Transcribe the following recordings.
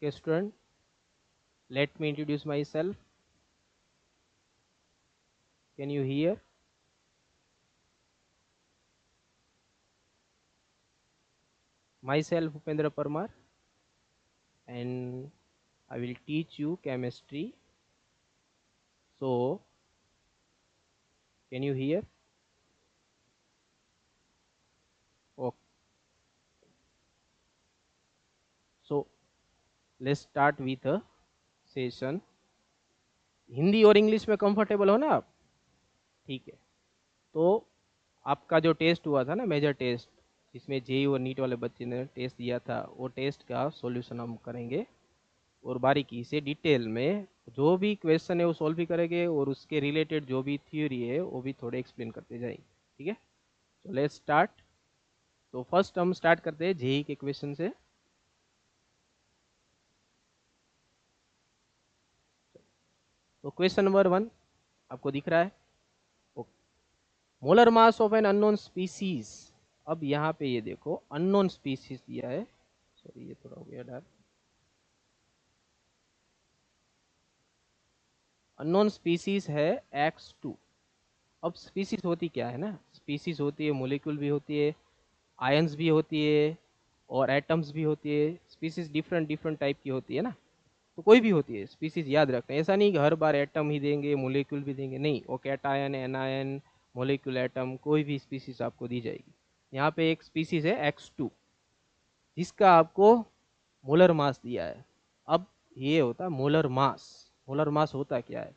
Okay, student, let me introduce myself. Can you hear? Myself Upendra Parmar, and I will teach you chemistry. So, can you hear? Okay. So, let's start with a session. Hindi और English में comfortable हो ना आप? ठीक है। तो आपका जो टेस्ट हुआ था ना, मेजर टेस्ट, जिसमें जेई और नीट वाले बच्चे ने टेस्ट दिया था, वो टेस्ट का सॉल्यूशन हम करेंगे और बारीकी से डिटेल में जो भी क्वेश्चन है वो सॉल्व भी करेंगे और उसके रिलेटेड जो भी थ्योरी है वो भी थोड़े एक्सप्लेन करते जाएंगे। ठीक है, तो लेट्स स्टार्ट। तो फर्स्ट हम स्टार्ट करते हैं जेई के क्वेश्चन से। तो क्वेश्चन नंबर 1 आपको दिख रहा है, molar mass of an unknown species. अब यहाँ पे ये देखो अननोन स्पीसीज दिया है, सॉरी ये थोड़ा हो गया डार्क। अननोन स्पीसीज है X2। अब स्पीसीज होती क्या है ना, स्पीसीज होती है मोलिक्यूल भी होती है, आयंस भी होती है और एटम्स भी होती है। स्पीसीज डिफरेंट डिफरेंट टाइप की होती है ना, तो कोई भी होती है स्पीसीज, याद रखना। ऐसा नहीं कि हर बार एटम ही देंगे मोलिक्यूल भी देंगे, नहीं, वो कैटायन एनायन मोलिक्यूल एटम कोई भी स्पीसीज आपको दी जाएगी। यहाँ पे एक स्पीसीज है X2 जिसका आपको मोलर मास दिया है। अब ये होता है मोलर मास। मोलर मास होता क्या है,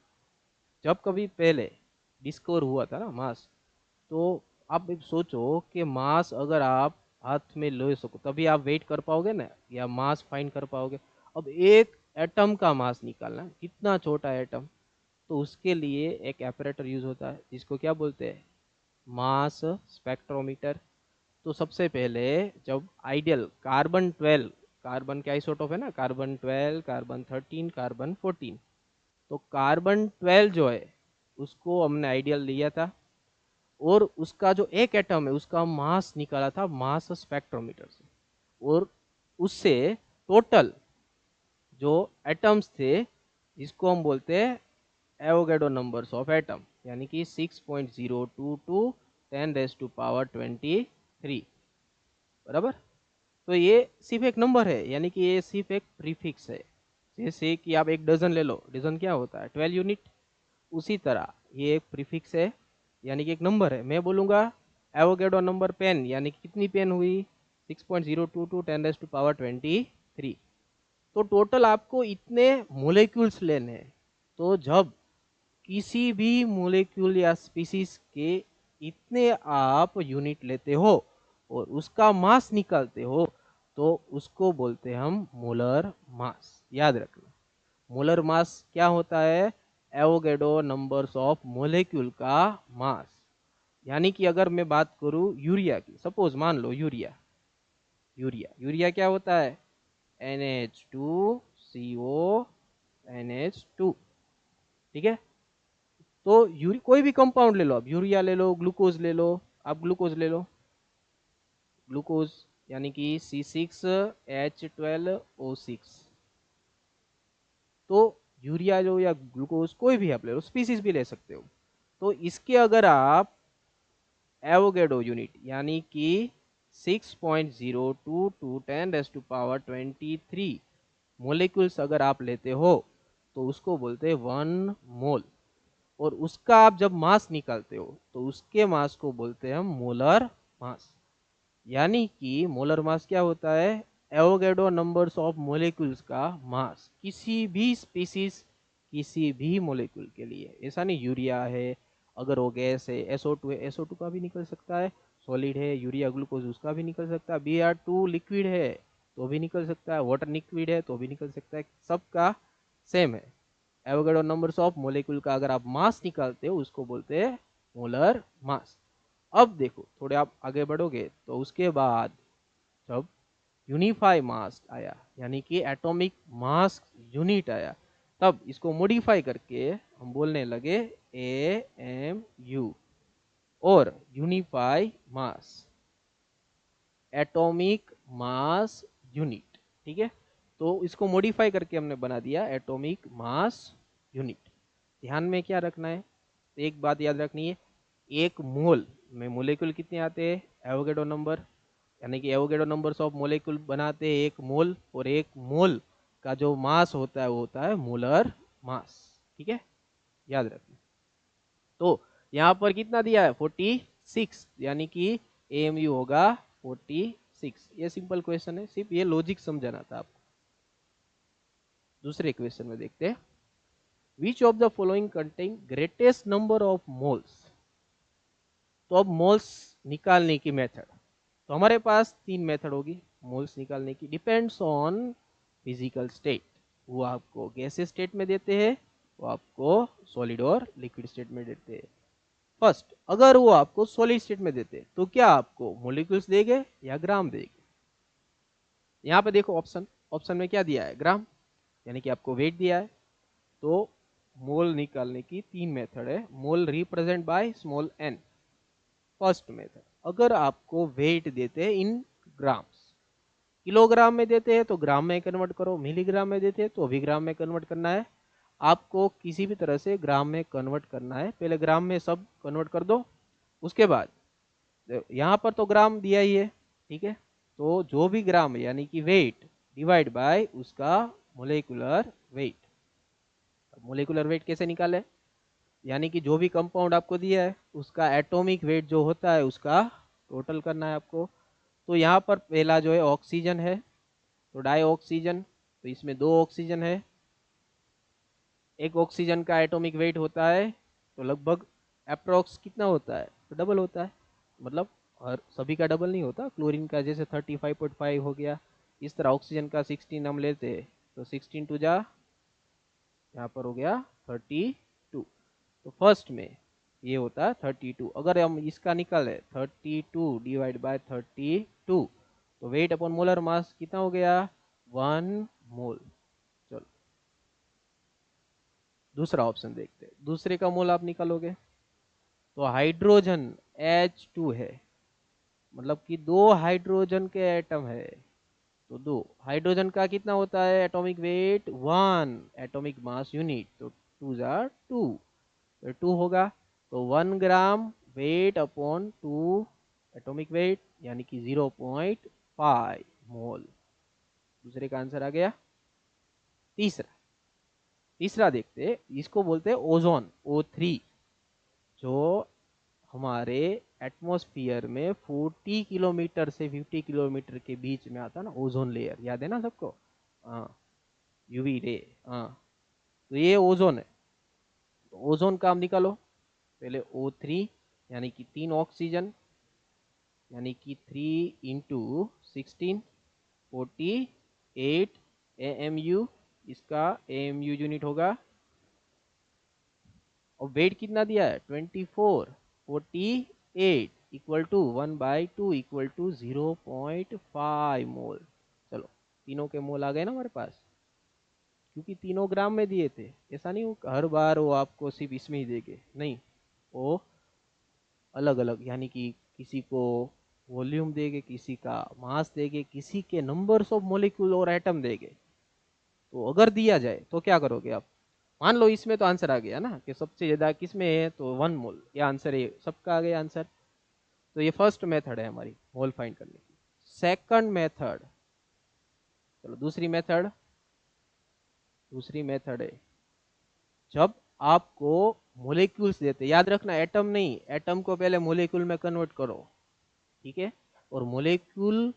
जब कभी पहले डिस्कवर हुआ था ना मास, तो आप एक सोचो कि मास अगर आप हाथ में ले सको तभी आप वेट कर पाओगे ना, या मास फाइंड कर पाओगे। अब एक एटम का मास निकालना, कितना छोटा एटम, तो उसके लिए एक एपरेटर यूज होता है जिसको क्या बोलते हैं, मास स्पेक्ट्रोमीटर। तो सबसे पहले जब आइडियल कार्बन 12, कार्बन के आइसोटोप है ना, कार्बन 12, कार्बन 13, कार्बन 14, तो कार्बन 12 जो है उसको हमने आइडियल लिया था और उसका जो एक एटम है उसका मास निकाला था मास स्पेक्ट्रोमीटर से। और उससे टोटल जो एटम्स थे जिसको हम बोलते हैं एवोगैड्रो नंबर्स ऑफ एटम, यानी कि 6.022 10⁻23, बराबर। तो ये सिर्फ एक नंबर है, यानी कि ये सिर्फ एक प्रीफिक्स है। जैसे कि आप एक डजन ले लो, डजन क्या होता है 12 यूनिट, उसी तरह ये एक प्रीफिक्स है, यानी कि एक नंबर है। मैं बोलूँगा एवोगैड्रो नंबर पेन, यानी कि कितनी पेन हुई 6.022 10⁻23। तो टोटल आपको इतने मोलेक्यूल्स लेने हैं। तो जब किसी भी मोलेक्यूल या स्पीसीज के इतने आप यूनिट लेते हो और उसका मास निकालते हो, तो उसको बोलते हैं हम मोलर मास। याद रखना, मोलर मास क्या होता है, एवोगैड्रो नंबर्स ऑफ मोलेक्यूल का मास। यानी कि अगर मैं बात करूं यूरिया की, सपोज मान लो यूरिया, यूरिया यूरिया क्या होता है, NH2CO NH2। ठीक है, तो यूरी कोई भी कंपाउंड ले लो, आप यूरिया ले लो, ग्लूकोज ले लो, आप ग्लूकोज ले लो, ग्लूकोज यानी कि C6H12O6। तो यूरिया लो या ग्लूकोज कोई भी आप ले लो, स्पीसीज भी ले सकते हो। तो इसके अगर आप एवोगैड्रो यूनिट यानी कि 6.022 10⁻23 मोलिक्यूल्स अगर आप लेते हो, तो उसको बोलते हैं 1 मोल। और उसका आप जब मास निकालते हो तो उसके मास को बोलते हैं हम मोलर मास। यानी कि मोलर मास क्या होता है, एवोगैड्रो नंबर्स ऑफ मोलेक्यूल्स का मास किसी भी स्पीसीज, किसी भी मोलेक्यूल के लिए। ऐसा नहीं यूरिया है, अगर वो गैस है SO2 है, SO2 का भी निकल सकता है, सॉलिड है यूरिया ग्लूकोज उसका भी निकल सकता है, Br2 लिक्विड है तो भी निकल सकता है, वाटर लिक्विड है तो भी निकल सकता है, सबका सेम है। एवोगैड्रो नंबर्स ऑफ मोलेक्यूल का अगर आप मास निकालते हो उसको बोलते हैं मोलर मास। अब देखो थोड़े आप आगे बढ़ोगे तो उसके बाद जब यूनिफाई मास आया, यानी कि एटॉमिक मास यूनिट आया, तब इसको मॉडिफाई करके हम बोलने लगे AMU और यूनिफाई मास, एटॉमिक मास यूनिट। ठीक है, तो इसको मॉडिफाई करके हमने बना दिया एटॉमिक मास यूनिट। ध्यान में क्या रखना है, तो एक बात याद रखनी है, एक मोल में मोलेक्यूल कितने आते हैं, एवोगैड्रो नंबर, यानी कि एवोगैड्रो नंबर्स ऑफ मोलेक्यूल बनाते हैं एक मोल, और एक मोल का जो मास होता है वो होता है मोलर मास। ठीक है, याद रखना। तो यहाँ पर कितना दिया है 46, यानी कि एएमयू होगा 46। ये सिंपल क्वेश्चन है, सिर्फ ये लॉजिक समझाना था आपको। दूसरे क्वेश्चन में देखते हैं, which of the following contain greatest number of moles. तो अब मोल्स निकालने की मेथड, तो हमारे पास 3 मेथड होगी मोल्स निकालने की, डिपेंड्स ऑन फिजिकल स्टेट। वो आपको गैसेस स्टेट में देते हैं, वो आपको सॉलिड और लिक्विड स्टेट में देते हैं। फर्स्ट, अगर वो आपको सॉलिड स्टेट में देते तो क्या आपको मोलिक्यूल्स देंगे या ग्राम देंगे। यहाँ पे देखो ऑप्शन, ऑप्शन में क्या दिया है, ग्राम, यानी कि आपको वेट दिया है। तो मोल निकालने की 3 मेथड है, mole represent by small N. First method, अगर आपको वेट देते हैं इन ग्राम्स, किलोग्राम में देते हैं तो ग्राम में कन्वर्ट करो, मिलीग्राम में देते हैं तो अभिग्राम में कन्वर्ट करना है। आपको किसी भी तरह से ग्राम में कन्वर्ट करना है, पहले ग्राम में सब कन्वर्ट कर दो, उसके बाद यहाँ पर तो ग्राम दिया ही है, ठीक है, तो जो भी ग्राम है यानी कि वेट डिवाइड बाय उसका मोलेकुलर वेट। मोलेकुलर वेट कैसे निकाले, यानी कि जो भी कंपाउंड आपको दिया है उसका एटॉमिक वेट जो होता है उसका टोटल करना है आपको। तो यहाँ पर पहला जो है ऑक्सीजन है, तो डाई ऑक्सीजन, तो इसमें 2 ऑक्सीजन है, एक ऑक्सीजन का एटॉमिक वेट होता है तो लगभग अप्रोक्स कितना होता है, तो डबल होता है, मतलब हर सभी का डबल नहीं होता, क्लोरीन का जैसे 35.5 हो गया, इस तरह ऑक्सीजन का 16 हम लेते हैं तो 16 टू जा यहाँ पर हो गया 32। तो फर्स्ट में ये होता है 32, अगर हम इसका निकाले 32 डिवाइड बाय 32, तो वेट अपॉन मोलर मास कितना हो गया 1 मोल। चलो दूसरा ऑप्शन देखते हैं, दूसरे का मोल आप निकालोगे तो हाइड्रोजन H2 है, मतलब कि 2 हाइड्रोजन के एटम है, तो 2 हाइड्रोजन का कितना होता है atomic weight 1 atomic mass unit, तो 2 जा 2, तो 2 होगा, तो 1 gram weight upon 2 atomic weight यानी कि 0.5 मोल। दूसरे का आंसर आ गया। तीसरा, तीसरा देखते, इसको बोलते हैं ओजोन O3, जो हमारे एटमॉस्फेयर में 40 किलोमीटर से 50 किलोमीटर के बीच में आता है ना, ओजोन लेयर, याद है ना सबको, हाँ, यूवी रे, हाँ, तो ये ओजोन है। तो ओजोन का हम निकालो, पहले O3 यानी कि 3 ऑक्सीजन, यानी कि 3 इंटू 16 48 AMU, इसका AMU यूनिट होगा, और वेट कितना दिया है 24, 48 इक्वल टू 1/2 इक्वल टू 0.5 मोल। चलो तीनों के मोल आ गए ना हमारे पास, क्योंकि तीनों ग्राम में दिए थे, ऐसा नहीं हर बार वो आपको सिर्फ इसमें ही देंगे, नहीं, वो अलग अलग, यानी कि किसी को वॉल्यूम देंगे, किसी का मास देंगे, किसी के नंबर्स ऑफ मॉलिक्यूल और एटम देंगे। तो अगर दिया जाए तो क्या करोगे आप, मान लो इसमें तो आंसर आ गया ना कि सबसे ज्यादा किस में है, तो 1 मोल, ये आंसर है, सबका आ गया आंसर। तो ये फर्स्ट मेथड है हमारी मोल फाइंड करने की। सेकंड मेथड, चलो दूसरी मेथड, दूसरी मेथड है जब आपको मोलिक्यूल्स देते, याद रखना एटम नहीं, एटम को पहले मोलिक्यूल में कन्वर्ट करो, ठीक है, और मोलिक्यूल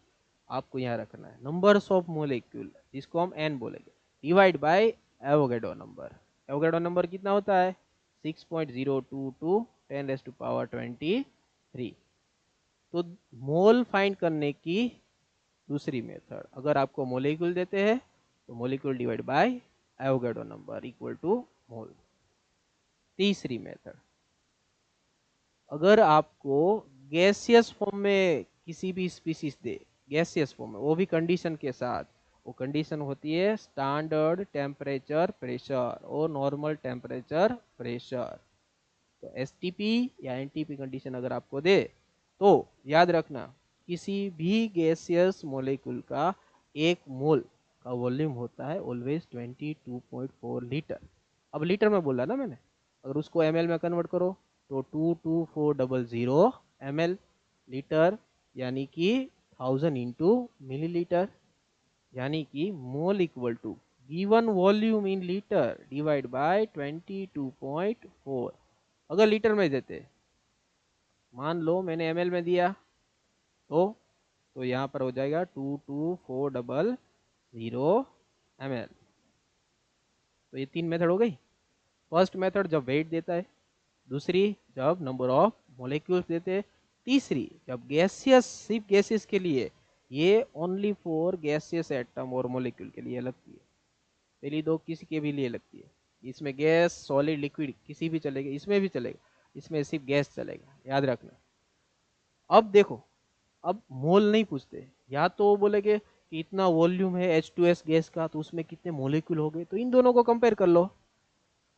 आपको यहाँ रखना है, नंबर्स ऑफ मोलिक्यूल जिसको हम एन बोलेंगे, divide by Avogadro number. Avogadro number कितना होता है 6.022 10⁻23। तो मोल फाइंड करने की दूसरी मेथड, अगर आपको मोलिक्यूल देते हैं तो molecule divide by Avogadro number equal to mole. तीसरी मेथड, अगर आपको गैसियस फॉर्म में किसी भी स्पीसीज दे, गैसियस फॉर्म में, वो भी कंडीशन के साथ, वो कंडीशन होती है स्टैंडर्ड टेम्परेचर प्रेशर और नॉर्मल टेम्परेचर प्रेशर। तो एसटीपी या एनटीपी कंडीशन अगर आपको दे तो याद रखना किसी भी गैसियस मॉलिक्यूल का 1 मोल का वॉल्यूम होता है ऑलवेज 22.4 लीटर। अब लीटर में बोला ना मैंने, अगर उसको ml में कन्वर्ट करो तो 22400 ml लीटर, यानी कि 1000 इंटू मिलीलीटर, यानी कि mole equal to given volume in litre divide by 22.4। अगर लीटर में देते, मान लो मैंने ml में दिया तो यहाँ पर हो जाएगा 22400 ml। तो ये 3 मेथड हो गई। फर्स्ट मेथड जब वेट देता है, दूसरी जब नंबर ऑफ मॉलिक्यूल्स देते हैं, तीसरी जब गैसियस, सिर्फ गैसेस के लिए, ये ओनली फॉर गैसियस एटम और मॉलिक्यूल के लिए लगती है। पहली दो किसी के भी लिए लगती है, इसमें गैस सॉलिड लिक्विड किसी भी चलेगा, इसमें भी चलेगा, इसमें सिर्फ गैस चलेगा, याद रखना। अब देखो, अब मोल नहीं पूछते, या तो वो बोलेगे कि इतना वॉल्यूम है H2S गैस का तो उसमें कितने मोलिक्यूल हो गए, तो इन दोनों को कंपेयर कर लो।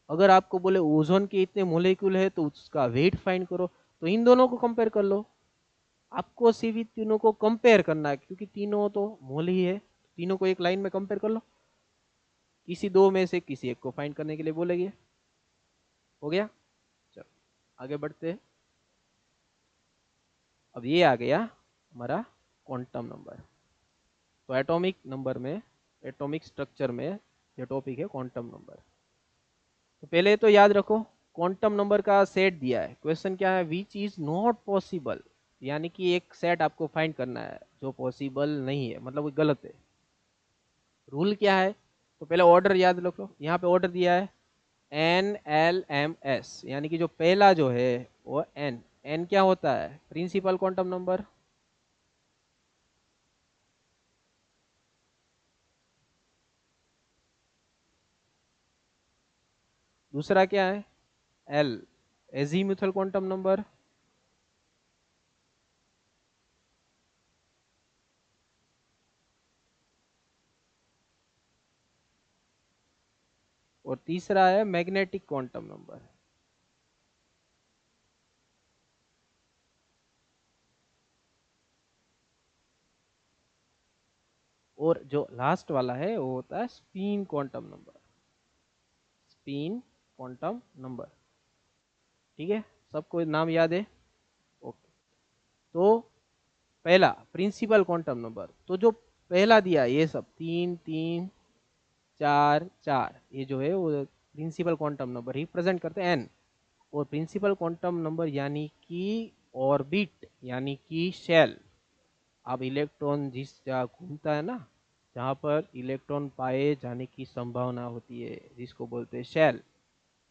अगर आपको बोले ओजोन के इतने मोलिक्यूल है तो उसका वेट फाइंड करो, तो इन दोनों को कंपेयर कर लो। आपको सिर्फ तीनों को कंपेयर करना है, क्योंकि तीनों तो मोल ही है, तीनों को एक लाइन में कंपेयर कर लो। किसी दो में से किसी एक को फाइंड करने के लिए बोलेंगे। हो गया, चलो आगे बढ़ते हैं। अब ये आ गया हमारा क्वांटम नंबर। तो एटॉमिक नंबर में, एटॉमिक स्ट्रक्चर में ये टॉपिक है क्वांटम नंबर। तो पहले तो याद रखो, क्वांटम नंबर का सेट दिया है, क्वेश्चन क्या है, विच इज नॉट पॉसिबल, यानी कि एक सेट आपको फाइंड करना है जो पॉसिबल नहीं है, मतलब वो गलत है। रूल क्या है, तो पहले ऑर्डर याद रखो, यहाँ पे ऑर्डर दिया है NLMS, यानी कि जो पहला जो है वो एन क्या होता है, प्रिंसिपल क्वांटम नंबर। दूसरा क्या है, एल, एजीमुथल क्वांटम नंबर। और तीसरा है मैग्नेटिक क्वांटम नंबर। और जो लास्ट वाला है वो होता है spin quantum number, spin quantum number. ठीक है, सबको नाम याद है। ओके, तो पहला प्रिंसिपल क्वांटम नंबर, तो जो पहला दिया ये सब 3 3 4 4, ये जो है वो प्रिंसिपल क्वांटम नंबर रिप्रेजेंट करते हैं एन। और प्रिंसिपल क्वांटम नंबर यानी कि ऑर्बिट, यानी कि शेल। अब इलेक्ट्रॉन जिस जगह घूमता है ना, जहाँ पर इलेक्ट्रॉन पाए जाने की संभावना होती है, जिसको बोलते हैं शेल,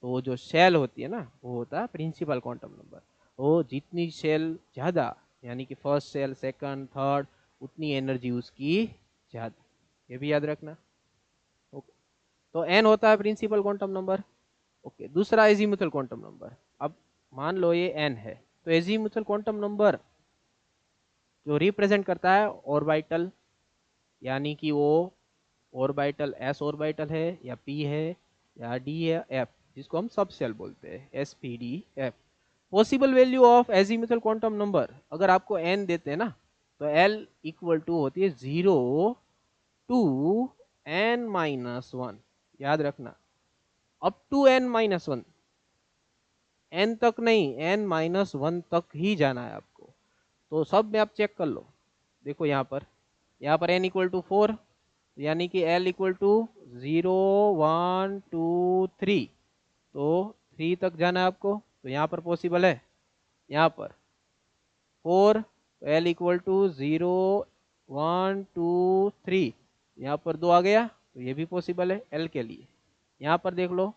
तो वो जो शेल होती है ना वो होता है प्रिंसिपल क्वांटम नंबर। वो जितनी शेल ज़्यादा, यानी कि फर्स्ट शेल, सेकंड, थर्ड, उतनी एनर्जी उसकी ज़्यादा, ये भी याद रखना। ओके, तो एन होता है प्रिंसिपल क्वांटम नंबर। ओके, दूसरा एजीमुथल क्वांटम नंबर। अब मान लो ये एन है, तो एजीमुथल क्वांटम नंबर जो रिप्रेजेंट करता है ऑर्बिटल, यानी कि वो ऑर्बिटल एस ऑर्बिटल है या पी है या डी है एफ, जिसको हम सब शेल बोलते हैं, S P D F. Possible value of azimuthal quantum number, अगर आपको एन देते हैं ना, तो एल इक्वल टू होती है 0 to n-1, याद रखना, अप टू n-1, एन तक नहीं, n-1 तक ही जाना है आपको। तो सब में आप चेक कर लो, देखो यहाँ पर n इक्वल टू 4, यानी कि L इक्वल टू 0 1 2 3, तो 3 तक जाना है आपको, तो यहाँ पर पॉसिबल है। यहाँ पर 4, तो L इक्वल टू 0 1 2 3, यहाँ पर 2 आ गया, तो ये भी पॉसिबल है L के लिए। यहाँ पर देख लो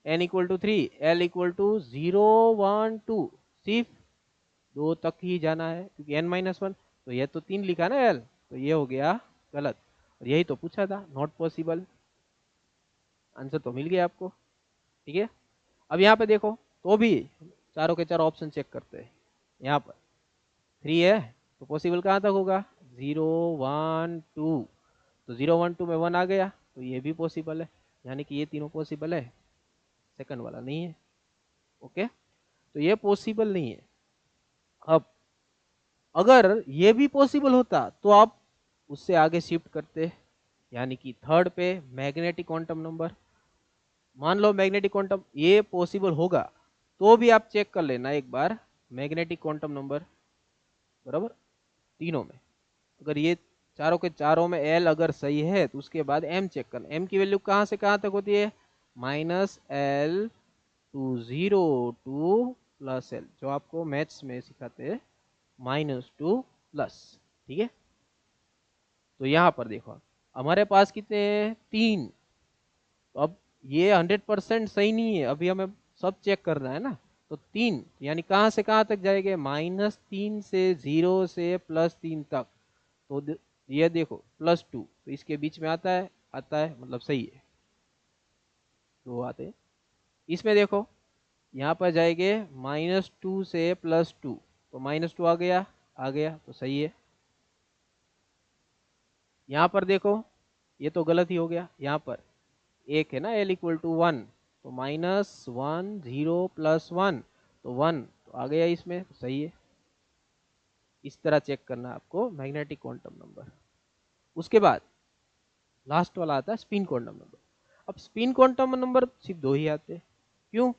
n equal to 3, L equal to 0 1 2, सिर्फ 2 तक ही जाना है, क्योंकि n-1, तो ये तो 3 लिखा ना L, तो ये हो गया गलत। और यही तो पूछा था, नॉट पॉसिबल। आंसर तो मिल गया आपको। ठीक है, अब यहाँ पे देखो, तो भी चारों के चारों ऑप्शन चेक करते हैं। यहाँ पर 3 है, तो पॉसिबल कहाँ तक होगा, 0 1 2, तो 0 1 2 में 1 आ गया, तो ये भी पॉसिबल है, यानी कि ये तीनों पॉसिबल है, सेकंड वाला नहीं है। ओके, तो ये पॉसिबल नहीं है। अब अगर ये भी पॉसिबल होता तो आप उससे आगे शिफ्ट करते, यानी कि थर्ड पे मैग्नेटिक क्वांटम नंबर। मान लो मैग्नेटिक क्वांटम ये पॉसिबल होगा तो भी आप चेक कर लेना एक बार मैग्नेटिक क्वांटम नंबर, बराबर, तीनों में। अगर ये चारों के चारों में एल अगर सही है तो उसके बाद एम चेक करना। एम की वैल्यू कहाँ से कहाँ तक होती है? -L टू 0 टू +L, जो आपको मैथ्स में सिखाते हैं, -2 प्लस। ठीक है, तो यहाँ पर देखो हमारे पास कितने हैं? 3। तो अब ये 100% सही नहीं है, अभी हमें सब चेक करना है ना। तो 3 यानी कहाँ से कहाँ तक जाएंगे? -3 से 0 से +3 तक। तो ये देखो +2, तो इसके बीच में आता है, आता है मतलब सही है, दो आते हैं। इसमें देखो यहाँ पर जाएंगे -2 से +2, तो -2 आ गया, आ गया तो सही है। यहाँ पर देखो ये तो गलत ही हो गया, यहाँ पर एक है ना L = 1, तो -1 0 +1, तो 1 तो आ गया इसमें, तो सही है। इस तरह चेक करना आपको मैग्नेटिक क्वांटम नंबर। उसके बाद लास्ट वाला आता है स्पिन क्वांटम नंबर। अब स्पिन क्वांटम नंबर सिर्फ दो ही आते हैं। क्यों?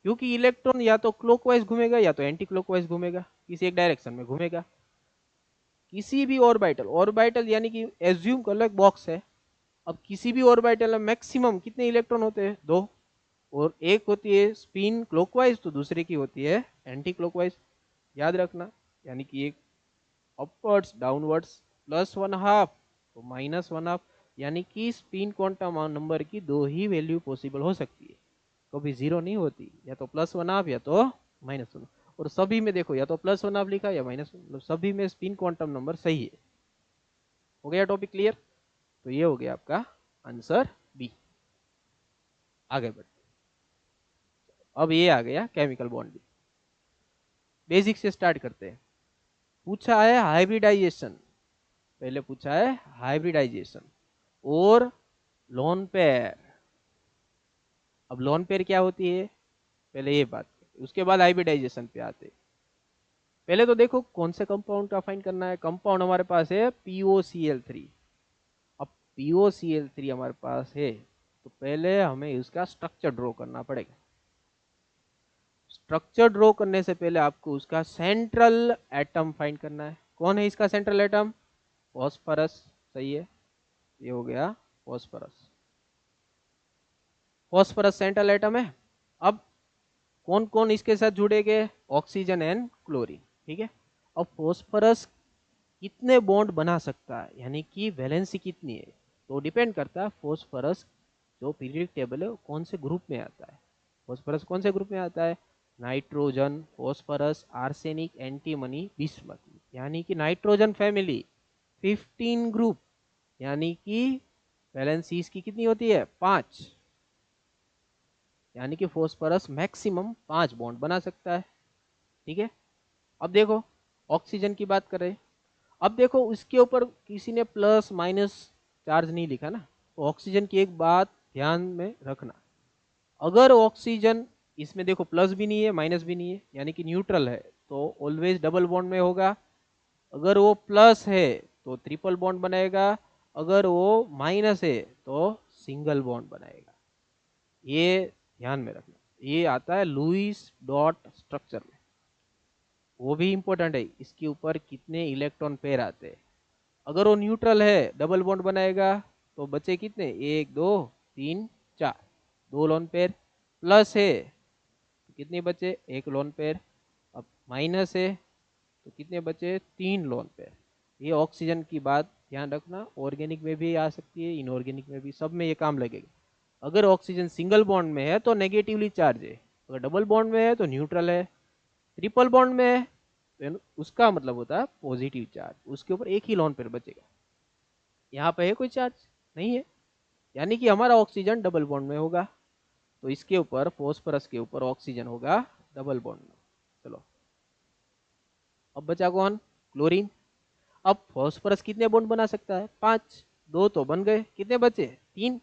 क्योंकि इलेक्ट्रॉन या तो क्लॉकवाइज घूमेगा या तो एंटी क्लॉकवाइज घूमेगा, किसी एक डायरेक्शन में घूमेगा। किसी भी ऑर्बिटल, ऑर्बिटल यानी कि एज्यूम कर लो एक बॉक्स है, अब किसी भी ऑर्बिटल में मैक्सिमम कितने इलेक्ट्रॉन होते हैं? दो। और एक होती है स्पिन क्लॉकवाइज तो दूसरे की होती है एंटी क्लॉकवाइज, याद रखना। यानी कि एक अपवर्ड्स डाउनवर्ड्स +1/2 तो -1/2, यानी कि स्पिन क्वांटम नंबर की दो ही वैल्यू पॉसिबल हो सकती है, कभी जीरो नहीं होती, या तो +1/2 या तो -1। और सभी में देखो या तो +1/2 लिखा या -1, मतलब सभी में स्पिन क्वांटम नंबर सही है। हो गया टॉपिक क्लियर? तो ये हो गया आपका आंसर बी। आगे बढ़ते, अब ये आ गया केमिकल बॉन्डिंग। बेसिक से स्टार्ट करते हैं। पूछा है हाइब्रिडाइजेशन, पहले पूछा है हाइब्रिडाइजेशन और लोन पेयर। अब लोन पेयर क्या होती है पहले ये बात, उसके बाद हाइब्रिडाइजेशन पे आते हैं। पहले तो देखो कौन से कंपाउंड का फाइंड करना है। कंपाउंड हमारे पास है POCl3। अब POCl3 हमारे पास है तो पहले हमें इसका स्ट्रक्चर ड्रॉ करना पड़ेगा। स्ट्रक्चर ड्रॉ करने से पहले आपको उसका सेंट्रल एटम फाइंड करना है। कौन है इसका सेंट्रल एटम? फॉस्फोरस, सही है, ये हो गया फॉस्फोरस। फॉस्फोरस सेंट्रल एटम है। अब कौन कौन इसके साथ जुड़ेंगे? Oxygen and chlorine. ठीक है, अब फॉस्फोरस कितने बॉन्ड बना सकता है, यानी कि वैलेंसी कितनी है, तो डिपेंड करता है फॉस्फोरस जो पीरियोडिक टेबल है वो कौन से ग्रुप में आता है। फॉस्फोरस कौन से ग्रुप में आता है? Nitrogen, phosphorus, arsenic, antimony, bismuth, यानी कि नाइट्रोजन फैमिली 15 ग्रुप, यानी कि वैलेंसी इसकी कितनी होती है? 5, यानी कि फॉस्फोरस मैक्सिमम 5 बॉन्ड बना सकता है। ठीक है, अब देखो ऑक्सीजन की बात करें। अब देखो उसके ऊपर किसी ने प्लस माइनस चार्ज नहीं लिखा ना, तो ऑक्सीजन की एक बात ध्यान में रखना, अगर ऑक्सीजन इसमें देखो प्लस भी नहीं है माइनस भी नहीं है, यानी कि न्यूट्रल है, तो ऑलवेज डबल बॉन्ड में होगा। अगर वो प्लस है तो ट्रिपल बॉन्ड बनाएगा, अगर वो माइनस है तो सिंगल बॉन्ड बनाएगा। ये ध्यान में रखना, ये आता है लुईस डॉट स्ट्रक्चर में, वो भी इंपॉर्टेंट है, इसके ऊपर कितने इलेक्ट्रॉन पेयर आते हैं। अगर वो न्यूट्रल है डबल बॉन्ड बनाएगा, तो बचे कितने? 1 2 3 4, 2 लोन पेयर। प्लस है तो कितने बचे? 1 लोन पेयर। अब माइनस है तो कितने बचे? 3 लोन पेयर। ये ऑक्सीजन की बात ध्यान रखना, ऑर्गेनिक में भी आ सकती है, इनऑर्गेनिक में भी, सब में ये काम लगेगा। अगर ऑक्सीजन सिंगल बॉन्ड में है तो नेगेटिवली चार्ज है, अगर डबल बॉन्ड में है तो न्यूट्रल है, ट्रिपल बॉन्ड में है तो उसका मतलब होता है पॉजिटिव चार्ज, उसके ऊपर एक ही लोन पेयर बचेगा। यहाँ पे है कोई चार्ज नहीं है, यानी कि हमारा ऑक्सीजन डबल बॉन्ड में होगा, तो इसके ऊपर फॉस्फोरस के ऊपर ऑक्सीजन होगा डबल बॉन्ड में। चलो अब बचा कौन? क्लोरीन। अब फॉस्फोरस कितने बॉन्ड बना सकता है? 5, 2 तो बन गए, कितने बचे? 3।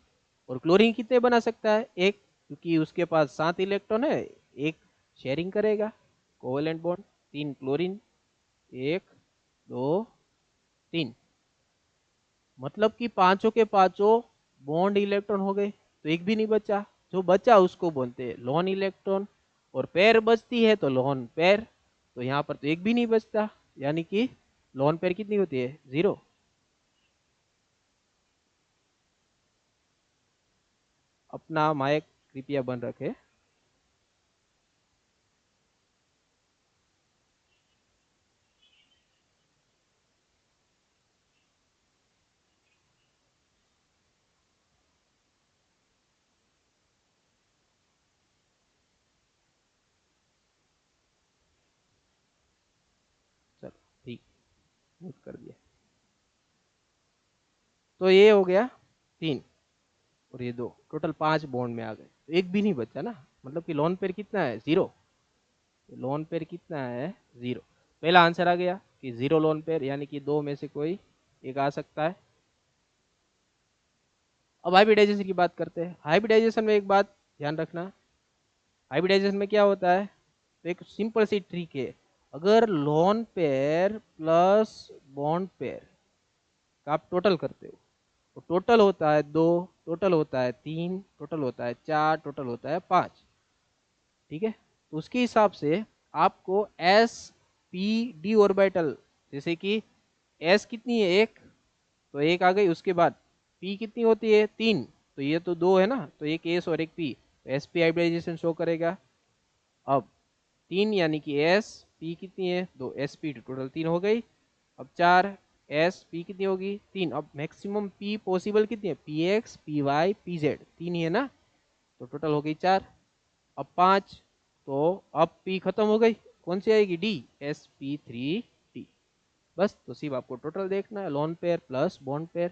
और क्लोरीन कितने बना सकता है? 1, क्योंकि उसके पास 7 इलेक्ट्रॉन है, एक शेयरिंग करेगा, कोवेलेंट बॉन्ड। 3 क्लोरीन, 1 2 3, मतलब कि पांचों के पांचों बॉन्ड इलेक्ट्रॉन हो गए, तो एक भी नहीं बचा। जो बचा उसको बोलते हैं लोन इलेक्ट्रॉन, और पेयर बचती है तो लोन पेयर। तो यहाँ पर तो एक भी नहीं बचता, यानी कि लोन पेयर कितनी होती है, 0। अपना माइक कृपया बंद रखे। चलो ठीक, म्यूट कर दिया। तो ये हो गया 3 और ये 2, टोटल 5 बॉन्ड में आ गए, तो एक भी नहीं बचा ना। मतलब कि लोन पेयर कितना है, 0। लोन पेयर कितना है, 0। पहला आंसर आ गया कि 0 लोन पेयर, यानी कि 2 में से कोई एक आ सकता है। अब हाइब्रिडाइजेशन की बात करते हैं। हाइब्रिडाइजेशन में एक बात ध्यान रखना, हाइब्रिडाइजेशन में क्या होता है, तो एक सिंपल सी ट्रिक है। अगर loan pair plus bond pair का आप टोटल करते हो, तो टोटल होता है 2, टोटल होता है 3, टोटल होता है 4, टोटल होता है 5। ठीक है, तो उसके हिसाब से आपको एस पी डी ऑर्बिटल, जैसे कि एस कितनी है, 1, तो 1 आ गई। उसके बाद पी कितनी होती है, 3, तो ये तो 2 है ना, तो एक एस और एक पी, तो एस पी हाइब्रिडाइजेशन शो करेगा। अब 3 यानी कि एस पी कितनी है, 2, एस पी टोटल 3 हो गई। अब 4 एस पी कितनी होगी, 3। अब मैक्सिमम पी पॉसिबल कितनी है, P X P Y P Z, 3 ही है ना, तो टोटल हो गई 4। अब 5, तो अब पी खत्म हो गई, कौन सी आएगी, डी, एस पी 3 डी। बस, तो सिर्फ आपको टोटल देखना है, loan pair plus bond pair.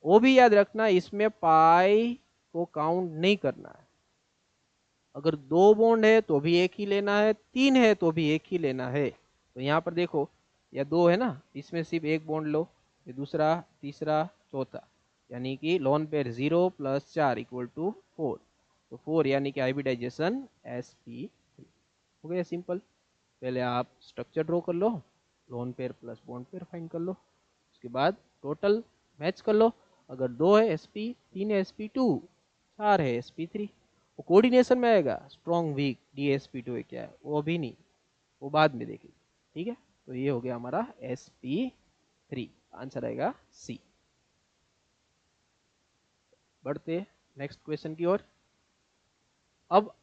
वो भी याद रखना, इसमें पाई को काउंट नहीं करना है। अगर 2 बॉन्ड है तो भी एक ही लेना है, 3 है तो भी एक ही लेना है। तो यहाँ पर देखो, या 2 है ना, इसमें सिर्फ एक बॉन्ड लो, ये दूसरा, तीसरा, चौथा, यानी कि लोन पेयर 0 + 4 = 4। तो 4 यानी कि हाइब्रिडाइजेशन sp3 हो गया, सिंपल। पहले आप स्ट्रक्चर ड्रॉ कर लो, lone pair plus bond pair find कर लो, उसके बाद टोटल मैच कर लो। अगर 2 है sp, 3 है sp2, 4 है sp3। वो कोऑर्डिनेशन में आएगा, स्ट्रॉन्ग वीक dsp2 है क्या है, वो भी नहीं, वो बाद में देखेंगे। ठीक है, तो ये हो गया हमारा sp3, आंसर आएगा सी। बढ़ते नेक्स्ट क्वेश्चन की ओर। अब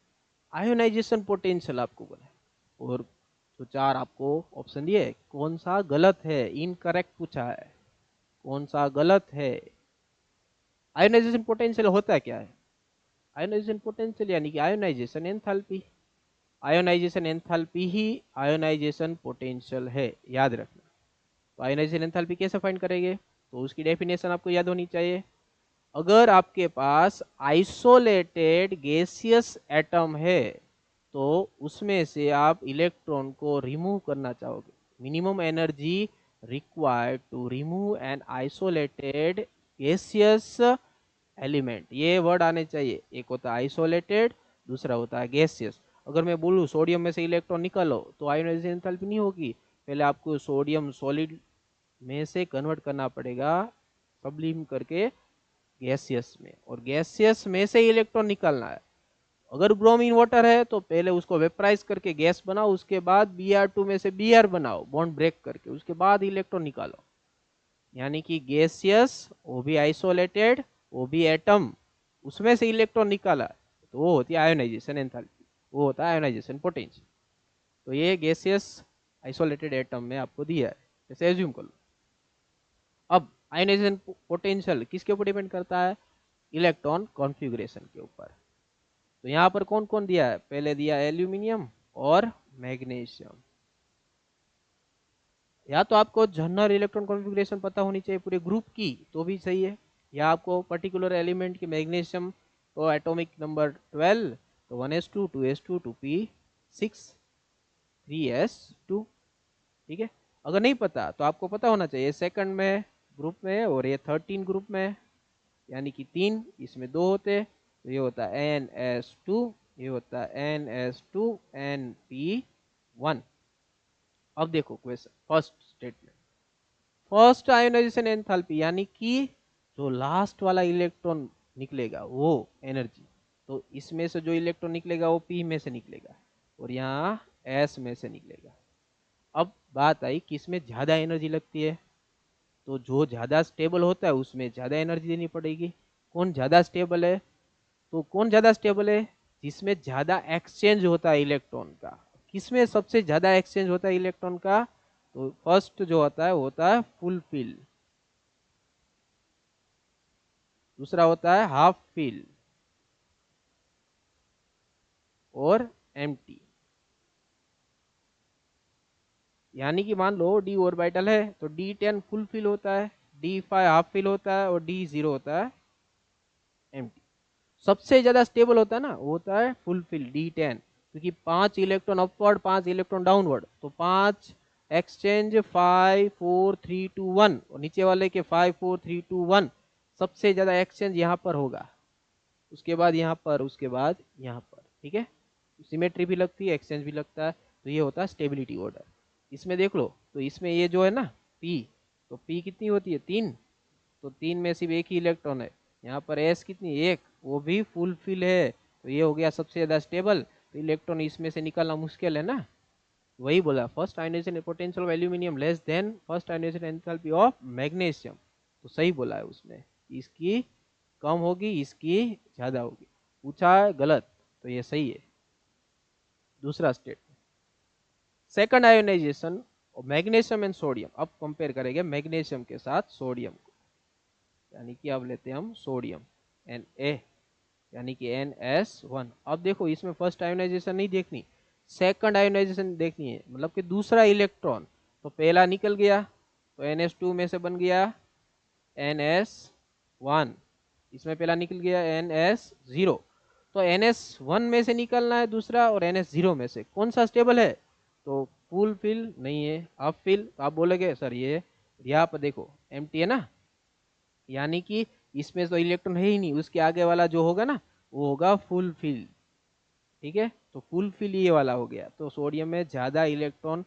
आयोनाइजेशन पोटेंशियल आपको बोला है, और जो 4 आपको ऑप्शन दिए, कौन सा गलत है, इनकरेक्ट पूछा है, कौन सा गलत है। आयोनाइजेशन पोटेंशियल होता है क्या है, आयोनाइजेशन पोटेंशियल यानी कि आयोनाइजेशन एंथैल्पी। आयोनाइजेशन एंथैल्पी ही आयोनाइजेशन पोटेंशियल है, याद रखना। तो आयोनाइजेशन एंथैल्पी कैसे फाइंड करेंगे, तो उसकी डेफिनेशन आपको याद होनी चाहिए। अगर आपके पास आइसोलेटेड गैसियस एटम है, तो उसमें से आप इलेक्ट्रॉन को रिमूव करना चाहोगे। Minimum energy required to remove an isolated gaseous element, ये वर्ड आने चाहिए। एक होता है आइसोलेटेड, दूसरा होता है गैसियस। अगर मैं बोलूँ सोडियम में से इलेक्ट्रॉन निकालो, तो आयोनाइजेशन एंथैल्पी नहीं होगी। पहले आपको सोडियम सॉलिड में से कन्वर्ट करना पड़ेगा, सब्लीम करके, गैसियस में, और गैसियस में से इलेक्ट्रॉन निकालना है। अगर ब्रोमीन वाटर है तो पहले उसको वेपराइज करके गैस बनाओ, उसके बाद Br2 में से Br बनाओ बॉन्ड ब्रेक करके, उसके बाद इलेक्ट्रॉन निकालो। यानी कि गैसियस, वो भी आइसोलेटेड, वो भी एटम, उसमें से इलेक्ट्रॉन निकाला, तो वो होती है आयोनाइजेशन एंथैल्पी, वो होता है आयोनाइजेशन पोटेंशियल। तो ये गैसियस आइसोलेटेड एटम में आपको दिया है, जैसे एज्यूम कर लो। अब आयोनाइजेशन पोटेंशियल किसके ऊपर डिपेंड करता है, इलेक्ट्रॉन कॉन्फ़िगरेशन के ऊपर। तो यहाँ पर कौन कौन दिया है, पहले दिया एल्यूमिनियम और मैग्नीशियम। या तो आपको जनरल इलेक्ट्रॉन कॉन्फ़िगरेशन पता होनी चाहिए पूरे ग्रुप की, तो भी सही है, या आपको पर्टिकुलर एलिमेंट की, मैग्नीशियम तो एटॉमिक नंबर 12, तो 1s2 2s2 2p6 3s2। ठीक है, अगर नहीं पता तो आपको पता होना चाहिए सेकंड में ग्रुप में है, और ये 13 ग्रुप में है, यानी कि 3, इसमें 2 होते हैं, तो ये होता है NS2, ये होता है NS2 NP1। अब देखो question, first statement, first ionization enthalpy यानी कि जो लास्ट वाला इलेक्ट्रॉन निकलेगा वो एनर्जी, तो इसमें से जो इलेक्ट्रॉन निकलेगा वो पी में से निकलेगा और यहाँ एस में से निकलेगा। अब बात आई कि इसमें ज़्यादा एनर्जी लगती है, तो जो ज़्यादा स्टेबल होता है उसमें ज़्यादा एनर्जी देनी पड़ेगी। कौन ज़्यादा स्टेबल है? तो कौन ज़्यादा स्टेबल है? जिसमें ज़्यादा एक्सचेंज होता है इलेक्ट्रॉन का। किसमें सबसे ज़्यादा एक्सचेंज होता है इलेक्ट्रॉन का? तो फर्स्ट जो होता है वो होता है फुल फिल, दूसरा होता है हाफ फिल और एम्प्टी। यानी कि मान लो डी ऑर्बिटल है तो D10 फुल फिल होता है, D5 हाफ फिल होता है और D0 होता है एम्प्टी। सबसे ज्यादा स्टेबल होता है ना वो होता है फुल फिल D10, क्योंकि 5 इलेक्ट्रॉन अपवर्ड 5 इलेक्ट्रॉन डाउनवर्ड, तो 5 एक्सचेंज 5 4 3 2 1 और नीचे वाले के 5 4 3 2 1, सबसे ज्यादा एक्सचेंज यहाँ पर होगा, उसके बाद यहाँ पर, उसके बाद यहाँ पर। ठीक है, सिमेट्री भी लगती है, एक्सचेंज भी लगता है, तो ये होता है स्टेबिलिटी ऑर्डर। इसमें देख लो तो इसमें ये जो है ना P, तो P कितनी होती है 3, तो 3 में सिर्फ एक ही इलेक्ट्रॉन है। यहाँ पर S कितनी, एक, वो भी फुल फिल है, तो ये हो गया सबसे ज़्यादा स्टेबल। तो इलेक्ट्रॉन इसमें से निकालना मुश्किल है ना, वही बोला first ionization potential of aluminium less than first ionization enthalpy of magnesium, तो सही बोला है उसने, इसकी कम होगी इसकी ज़्यादा होगी। पूछा है गलत, तो ये सही है। दूसरा state, second ionisation magnesium and sodium. अब कंपेयर करेंगे मैग्नीशियम के साथ सोडियम को, यानी कि अब लेते हैं हम सोडियम Na, यानी कि NS1। अब देखो इसमें फर्स्ट आयोनाइजेशन नहीं देखनी, सेकंड आयोनाइजेशन देखनी है, मतलब कि दूसरा इलेक्ट्रॉन, तो पहला निकल गया तो NS2 में से बन गया NS1, इसमें पहला निकल गया NS0, तो NS1 में से निकलना है दूसरा और NS0 में से कौन सा स्टेबल है? तो फुल फिल नहीं है, हाफ फिल। तो आप बोलोगे सर ये यहाँ पर देखो एम्प्टी है ना, यानी कि इसमें तो इलेक्ट्रॉन है ही नहीं, उसके आगे वाला जो होगा ना वो होगा फुल फिल। ठीक है, तो फुल फिल ये वाला हो गया, तो सोडियम में ज़्यादा इलेक्ट्रॉन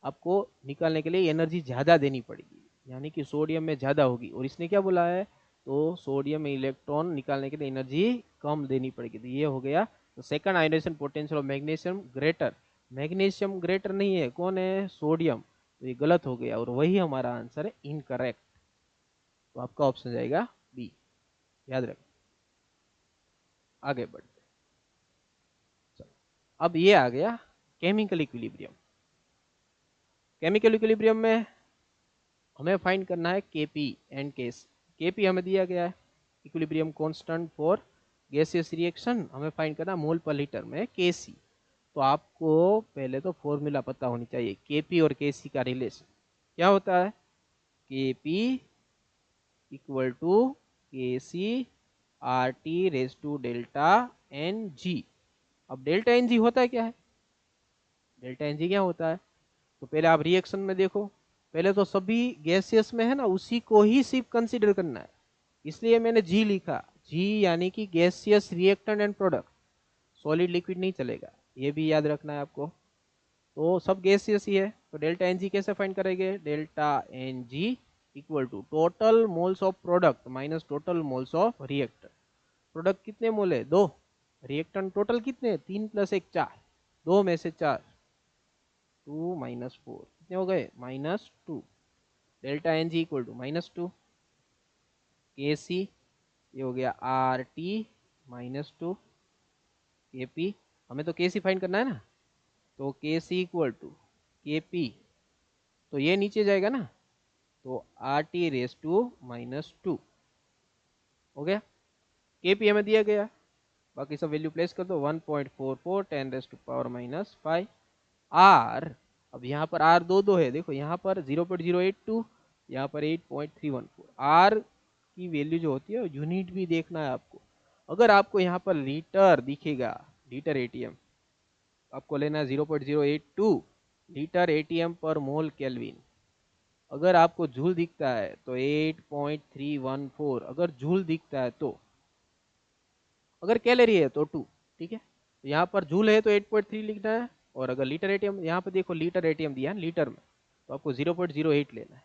आपको निकालने के लिए एनर्जी ज़्यादा देनी पड़ेगी, यानी कि सोडियम में ज़्यादा होगी। और इसने क्या बोला है, तो सोडियम में इलेक्ट्रॉन निकालने के लिए एनर्जी कम देनी पड़ेगी, तो ये हो गया। तो second ionization potential of magnesium greater, magnesium greater नहीं है, कौन है? सोडियम, तो ये गलत हो गया और वही हमारा आंसर है इनकरेक्ट। तो आपका ऑप्शन जाएगा बी, याद रखें। आगे बढ़ते, चलो अब ये आ गया केमिकल इक्विलिब्रियम। केमिकल इक्विलिब्रियम में हमें फाइंड करना है Kp एंड केस। Kp हमें दिया गया है equilibrium constant for gaseous reaction, हमें फाइंड करना मोल पर लीटर में Kc। तो आपको पहले तो फॉर्मूला पता होनी चाहिए, Kp और Kc का रिलेशन क्या होता है? Kp equal to Kc RT raise to delta Ng। अब डेल्टा Ng होता है क्या है? डेल्टा Ng क्या होता है? तो पहले आप रिएक्शन में देखो, पहले तो सभी गैसियस में है ना उसी को ही सिर्फ कंसीडर करना है, इसलिए मैंने जी लिखा। जी यानी कि gaseous reactant and product, solid liquid नहीं चलेगा, ये भी याद रखना है आपको। तो सब गैसियस ही है, तो डेल्टा Ng कैसे फाइंड करेंगे? Delta Ng equal to total moles of product minus total moles of reactant. Product कितने मोल है? 2, रिएक्टेंट टोटल कितने? 3 + 1 4, 2 में से 4, 2 - 4 कितने हो गए? -2। Delta Ng equal to -2, Kc ये हो गया RT -2, Kp हमें तो Kc फाइंड करना है ना, तो Kc इक्वल टू Kp, तो ये नीचे जाएगा ना, तो RT रेज टू -2 हो गया। Kp हमें दिया गया, बाकी सब वैल्यू प्लेस कर दो, 1.44 10⁻⁻⁵ R। अब यहाँ पर R दो है, देखो यहाँ पर 0.082, यहाँ पर 8.314। R की वैल्यू जो होती है यूनिट भी देखना है आपको। अगर आपको यहाँ पर लीटर दिखेगा, लीटर एटीएम, आपको लेना है 0.082 लीटर एटीएम पर मोल केल्विन। अगर आपको जूल दिखता है तो 8.314, अगर जूल दिखता है तो, अगर कैलोरी है तो 2। ठीक है, तो यहाँ पर जूल है तो 8.3 लिखना है, और अगर लीटर एटीएम, यहाँ पर देखो लीटर एटीएम दिया है लीटर में, तो आपको 0.08 लेना है।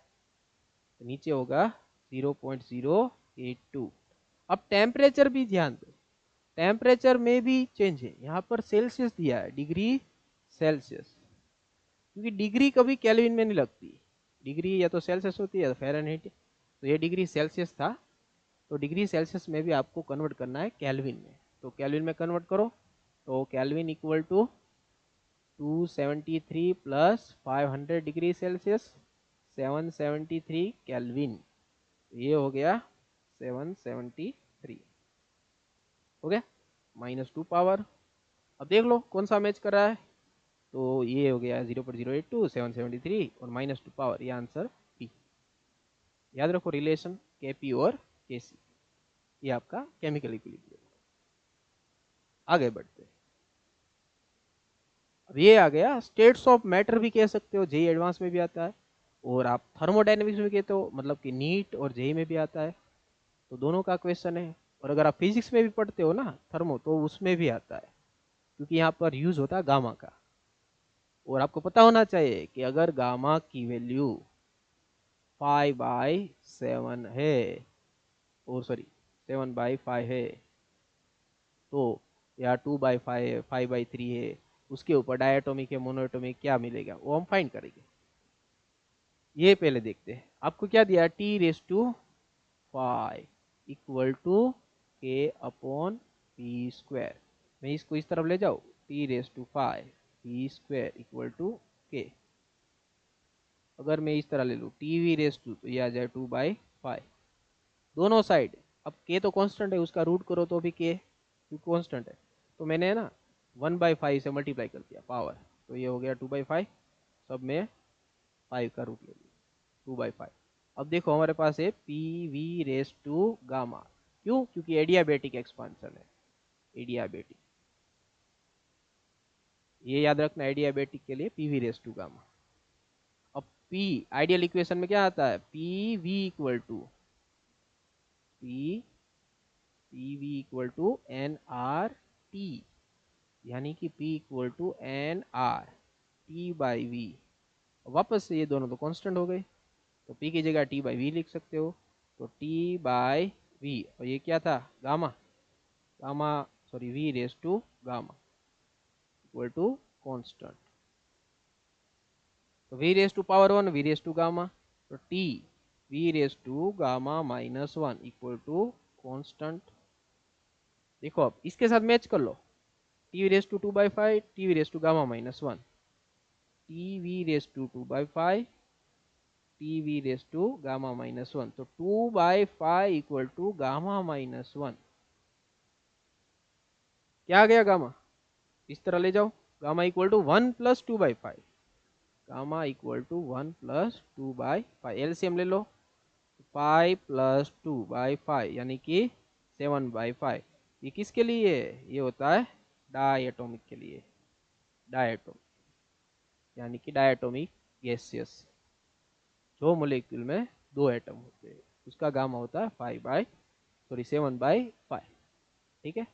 तो नीचे होगा 0.082। अब टेम्परेचर भी ध्यान दो, टेम्परेचर में भी चेंज है, यहाँ पर सेल्सियस दिया है, डिग्री सेल्सियस, क्योंकि डिग्री कभी केल्विन में नहीं लगती, डिग्री या तो सेल्सियस होती है या फ़ारेनहाइट। तो ये डिग्री सेल्सियस था, तो डिग्री सेल्सियस में भी आपको कन्वर्ट करना है केल्विन में, तो केल्विन में कन्वर्ट करो, तो kelvin equal to 273 plus 500 degree Celsius 773 kelvin, ये हो गया 773, हो गया -2 पावर। अब देख लो कौन सा मैच कर रहा है, तो ये हो गया 0.082 773 और -2 पावर, ये आंसर बी। याद रखो रिलेशन Kp और Kc, ये आपका केमिकल इक्विलिब्रियम। आगे बढ़ते हैं, अब ये आ गया स्टेट्स ऑफ मैटर भी कह सकते हो, जेई एडवांस में भी आता है, और आप थर्मोडायनेमिक्स में कहते हो, मतलब कि नीट और जेई में भी आता है, तो दोनों का क्वेश्चन है। और अगर आप फिजिक्स में भी पढ़ते हो ना थर्मो, तो उसमें भी आता है, क्योंकि यहाँ पर यूज होता है गामा का। और आपको पता होना चाहिए कि अगर गामा की वैल्यू 5/7 है, और सॉरी 7/5 है, तो या 2/5 है, 5/3 है, उसके ऊपर डायटोमिक है मोनोएटोमिक क्या मिलेगा वो हम फाइंड करेंगे। ये पहले देखते हैं, आपको क्या दिया, T⁵ इक्वल टू K/P²। मैं इसको इस तरफ ले जाऊँ, T⁵P² इक्वल टू K। अगर मैं इस तरह ले लूँ TV⁵, तो ये आ जाए 2/5 दोनों साइड। अब K तो कांस्टेंट है, उसका रूट करो तो भी K कांस्टेंट है, तो मैंने ना 1/5 से मल्टीप्लाई कर दिया पावर, तो ये हो गया 2/5, सब में 5 का रूट ले लिया 2/5। अब देखो हमारे पास है PV⁵ क्यों, क्योंकि एडियाबेटिक एक्सपांशन है, एडियाबेटिक, ये याद रखना, एडियाबेटिक के लिए PV⁵। अब P आइडियल इक्वेशन में क्या आता है, PV इक्वल टू NRT, यानी कि P इक्वल टू NRT/V। वापस से ये दोनों तो कांस्टेंट हो गए, तो P की जगह T/V लिख सकते हो, तो T/V, और ये क्या था, gamma, sorry V⁵ equal to constant, तो V⁵1 V⁵ तो T V⁵ equal to constant. देखो अब इसके साथ मैच कर लो, T⁵2/5 T⁵1 TV⁵2/5 TV⁵1, तो 2/5 इक्वल टू Γ-1, क्या आ गया गामा, इस तरह ले जाओ, gamma equal to 1 plus 2/5, gamma equal to 1 plus 2/5, LCM ले लो, 5 प्लस 2/5 यानी कि 7/5। ये किसके लिए है, ये होता है डायटोमिक के लिए, डायटोमिक यानी कि डायटोमिक गैसियस, जो मोलेक्यूल में 2 एटम होते हैं, उसका गामा होता है 7/5। ठीक है,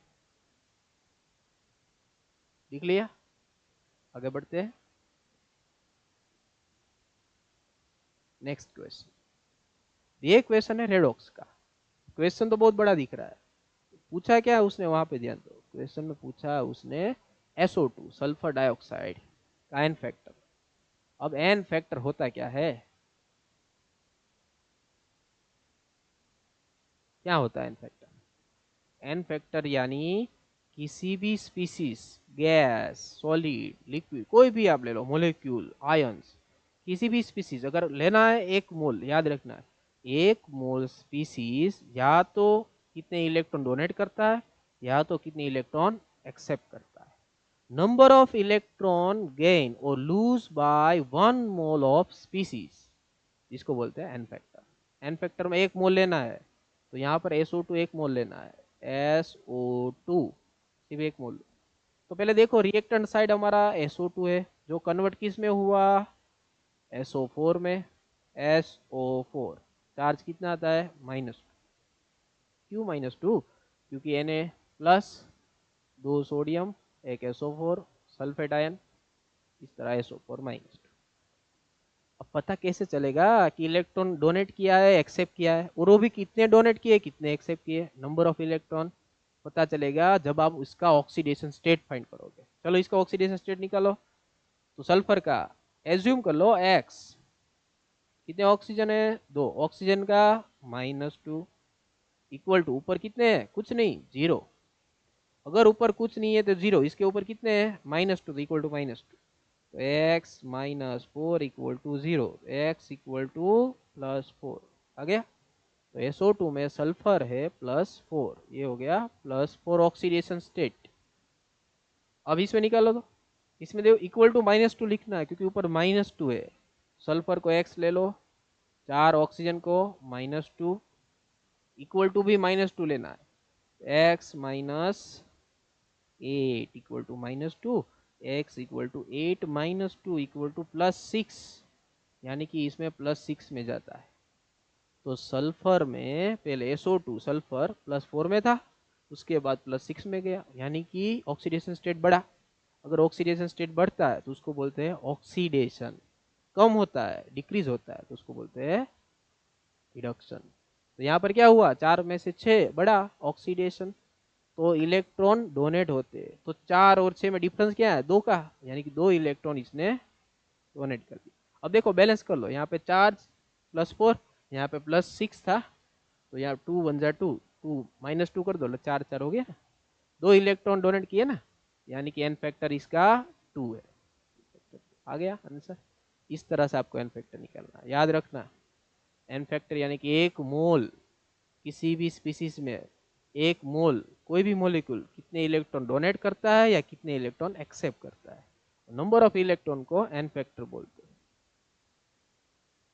लिख लिया, आगे बढ़ते हैं। नेक्स्ट क्वेश्चन, ये क्वेश्चन है रेडॉक्स का। क्वेश्चन तो बहुत बड़ा दिख रहा है, पूछा क्या है उसने, वहां पे ध्यान दो, क्वेश्चन में पूछा उसने SO2 सल्फर डाइऑक्साइड का एन फैक्टर। अब एन फैक्टर होता क्या है, क्या होता है एन फैक्टर, एन फैक्टर यानी किसी भी स्पीसीज, गैस, सॉलिड, लिक्विड, कोई भी आप ले लो, मोलेक्यूल, आयंस, किसी भी स्पीसीज अगर लेना है, एक मोल याद रखना है, एक मोल स्पीसीज या तो कितने इलेक्ट्रॉन डोनेट करता है या तो कितने इलेक्ट्रॉन एक्सेप्ट करता है। नंबर ऑफ इलेक्ट्रॉन गेन और lose by 1 mole of species, जिसको बोलते हैं एन फैक्टर। एन फैक्टर में एक मोल लेना है, तो यहाँ पर SO2 एक मोल लेना है, SO2 सिर्फ एक मोल। तो पहले देखो रिएक्टेंट साइड हमारा SO2 है, जो कन्वर्ट किस में हुआ, SO4 में, SO4 चार्ज कितना आता है, -2। क्यों -2, क्योंकि Na प्लस 2 सोडियम, एक SO4 सल्फेट आयन, इस तरह SO4 -2। अब पता कैसे चलेगा कि इलेक्ट्रॉन डोनेट किया है एक्सेप्ट किया है, और वो भी कितने डोनेट किए कितने एक्सेप्ट किए, नंबर ऑफ इलेक्ट्रॉन पता चलेगा जब आप उसका ऑक्सीडेशन स्टेट फाइंड करोगे। चलो इसका ऑक्सीडेशन स्टेट निकालो। तो सल्फर का एज्यूम कर लो एक्स, कितने ऑक्सीजन है 2, ऑक्सीजन का -2 इक्वल टू ऊपर कितने हैं कुछ नहीं 0, अगर ऊपर कुछ नहीं है तो 0, इसके ऊपर कितने हैं -2 इक्वल टू -2, तो x -4 equal to 0, x equal to +4 आ गया। तो SO2 में सल्फर है +4, ये हो गया +4 ऑक्सीडेशन स्टेट। अब इसमें निकालो, तो इसमें देखो इक्वल टू -2 लिखना है क्योंकि ऊपर -2 है। सल्फर को x ले लो, 4 ऑक्सीजन को -2 इक्वल टू भी -2 लेना है, x -8 equal to -2, x equal to 8 -2 equal to +6, यानी कि इसमें +6 में जाता है। तो सल्फर में पहले SO2 सल्फर +4 में था, उसके बाद +6 में गया, यानी कि ऑक्सीडेशन स्टेट बढ़ा। अगर ऑक्सीडेशन स्टेट बढ़ता है तो उसको बोलते हैं ऑक्सीडेशन, कम होता है डिक्रीज होता है तो उसको बोलते हैं रिडक्शन। तो यहाँ पर क्या हुआ 4 में से 6 बढ़ा ऑक्सीडेशन, तो इलेक्ट्रॉन डोनेट होते, तो 4 और 6 में डिफरेंस क्या है 2 का, यानी कि 2 इलेक्ट्रॉन इसने डोनेट कर दिया। अब देखो बैलेंस कर लो, यहाँ पे चार्ज +4, यहाँ पे +6 था, तो यहाँ 2 1 जा 2, 2 -2 कर दो, 4 4 हो गया ना, 2 इलेक्ट्रॉन डोनेट किए ना, यानी कि एन फैक्टर इसका 2 है। आ गया आंसर। इस तरह से आपको एन फैक्टर निकालना, याद रखना एन फैक्टर यानी कि एक मोल किसी भी स्पीसीज में, एक मोल कोई भी मोलिक्यूल कितने इलेक्ट्रॉन डोनेट करता है या कितने इलेक्ट्रॉन एक्सेप्ट करता है, नंबर ऑफ इलेक्ट्रॉन को एन फैक्टर बोलते हैं।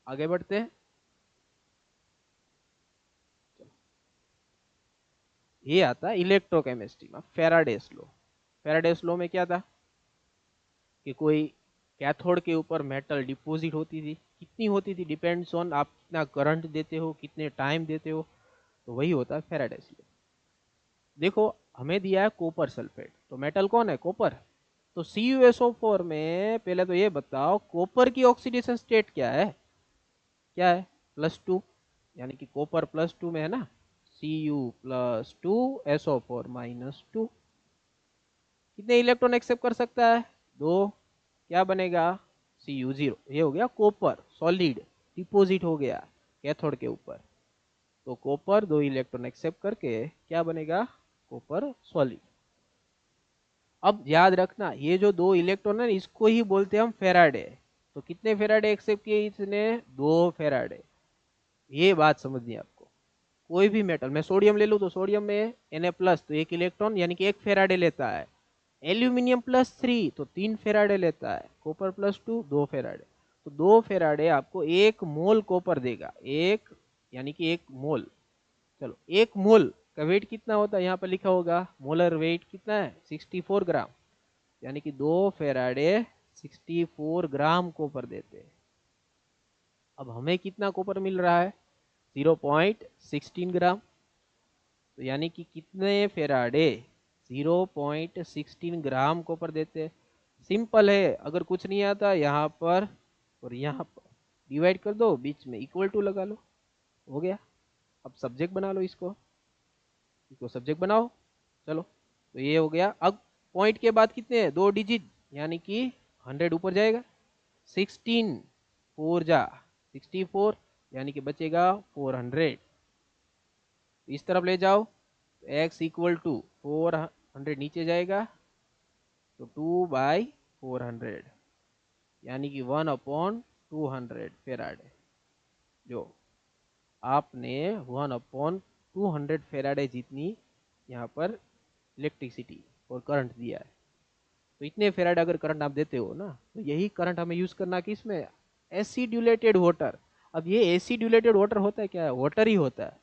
आगे बढ़ते हैं, ये आता है इलेक्ट्रोकेमिस्ट्री में फैराडेस लॉ। फैराडेस लॉ में क्या था कि कोई कैथोड के ऊपर मेटल डिपॉजिट होती थी, कितनी होती थी डिपेंड्स ऑन आप कितना करंट देते हो कितने टाइम देते हो, तो वही होता है फैराडेस लॉ। देखो हमें दिया है कॉपर सल्फेट, तो मेटल कौन है कॉपर, तो CuSO4 में पहले तो ये बताओ कॉपर की ऑक्सीडेशन स्टेट क्या है, क्या है +2, यानी कि कॉपर +2 में है ना, Cu+2SO4 -2, कितने इलेक्ट्रॉन एक्सेप्ट कर सकता है 2, क्या बनेगा Cu0, ये हो गया कॉपर सॉलिड डिपॉजिट हो गया कैथोड के ऊपर, तो कॉपर 2 इलेक्ट्रॉन एक्सेप्ट करके क्या बनेगा कॉपर सॉलिड। अब याद रखना ये जो 2 इलेक्ट्रॉन है इसको ही बोलते हैं हम फेराडे, तो कितने फेराडे एक्सेप्ट किए इसने 2 फेराडे, ये बात समझनी है आपको। कोई भी मेटल, मैं सोडियम ले लूँ तो सोडियम में Na+ तो 1 इलेक्ट्रॉन यानी कि 1 फेराडे लेता है, एल्यूमिनियम +3 तो 3 फेराडे लेता है, कॉपर +2 2 फेराडे, तो 2 फेराडे आपको 1 मोल कॉपर देगा, एक यानी कि 1 मोल। चलो 1 मोल का वेट कितना होता है यहाँ पर लिखा होगा, मोलर वेट कितना है 64 ग्राम, यानी कि 2 फेराडे 64 ग्राम कॉपर देते हैं। अब हमें कितना कॉपर मिल रहा है 0.16 ग्राम, तो यानी कि कितने फेराडे 0.16 ग्राम कॉपर देते हैं। सिंपल है, अगर कुछ नहीं आता यहाँ पर और यहाँ पर डिवाइड कर दो, बीच में इक्वल टू लगा लो, हो गया। अब सब्जेक्ट बना लो, इसको सब्जेक्ट बनाओ। चलो तो ये हो गया। अब पॉइंट के बाद कितने हैं 2 डिजिट, यानी कि 100 ऊपर जाएगा, 16 4 जा 64, यानी कि बचेगा 400, इस तरफ ले जाओ, x इक्वल टू 400 नीचे जाएगा तो 2/400, यानी कि 1/200 फेराडे, जो आपने 1/200 फेराडे जितनी यहाँ पर इलेक्ट्रिसिटी और करंट दिया है। तो इतने फेराडे अगर करंट आप देते हो ना, तो यही करंट हमें यूज करना कि इसमें एसिड्यूलेटेड वाटर। अब ये एसिड्यूलेटेड वाटर होता है क्या है, वाटर ही होता है,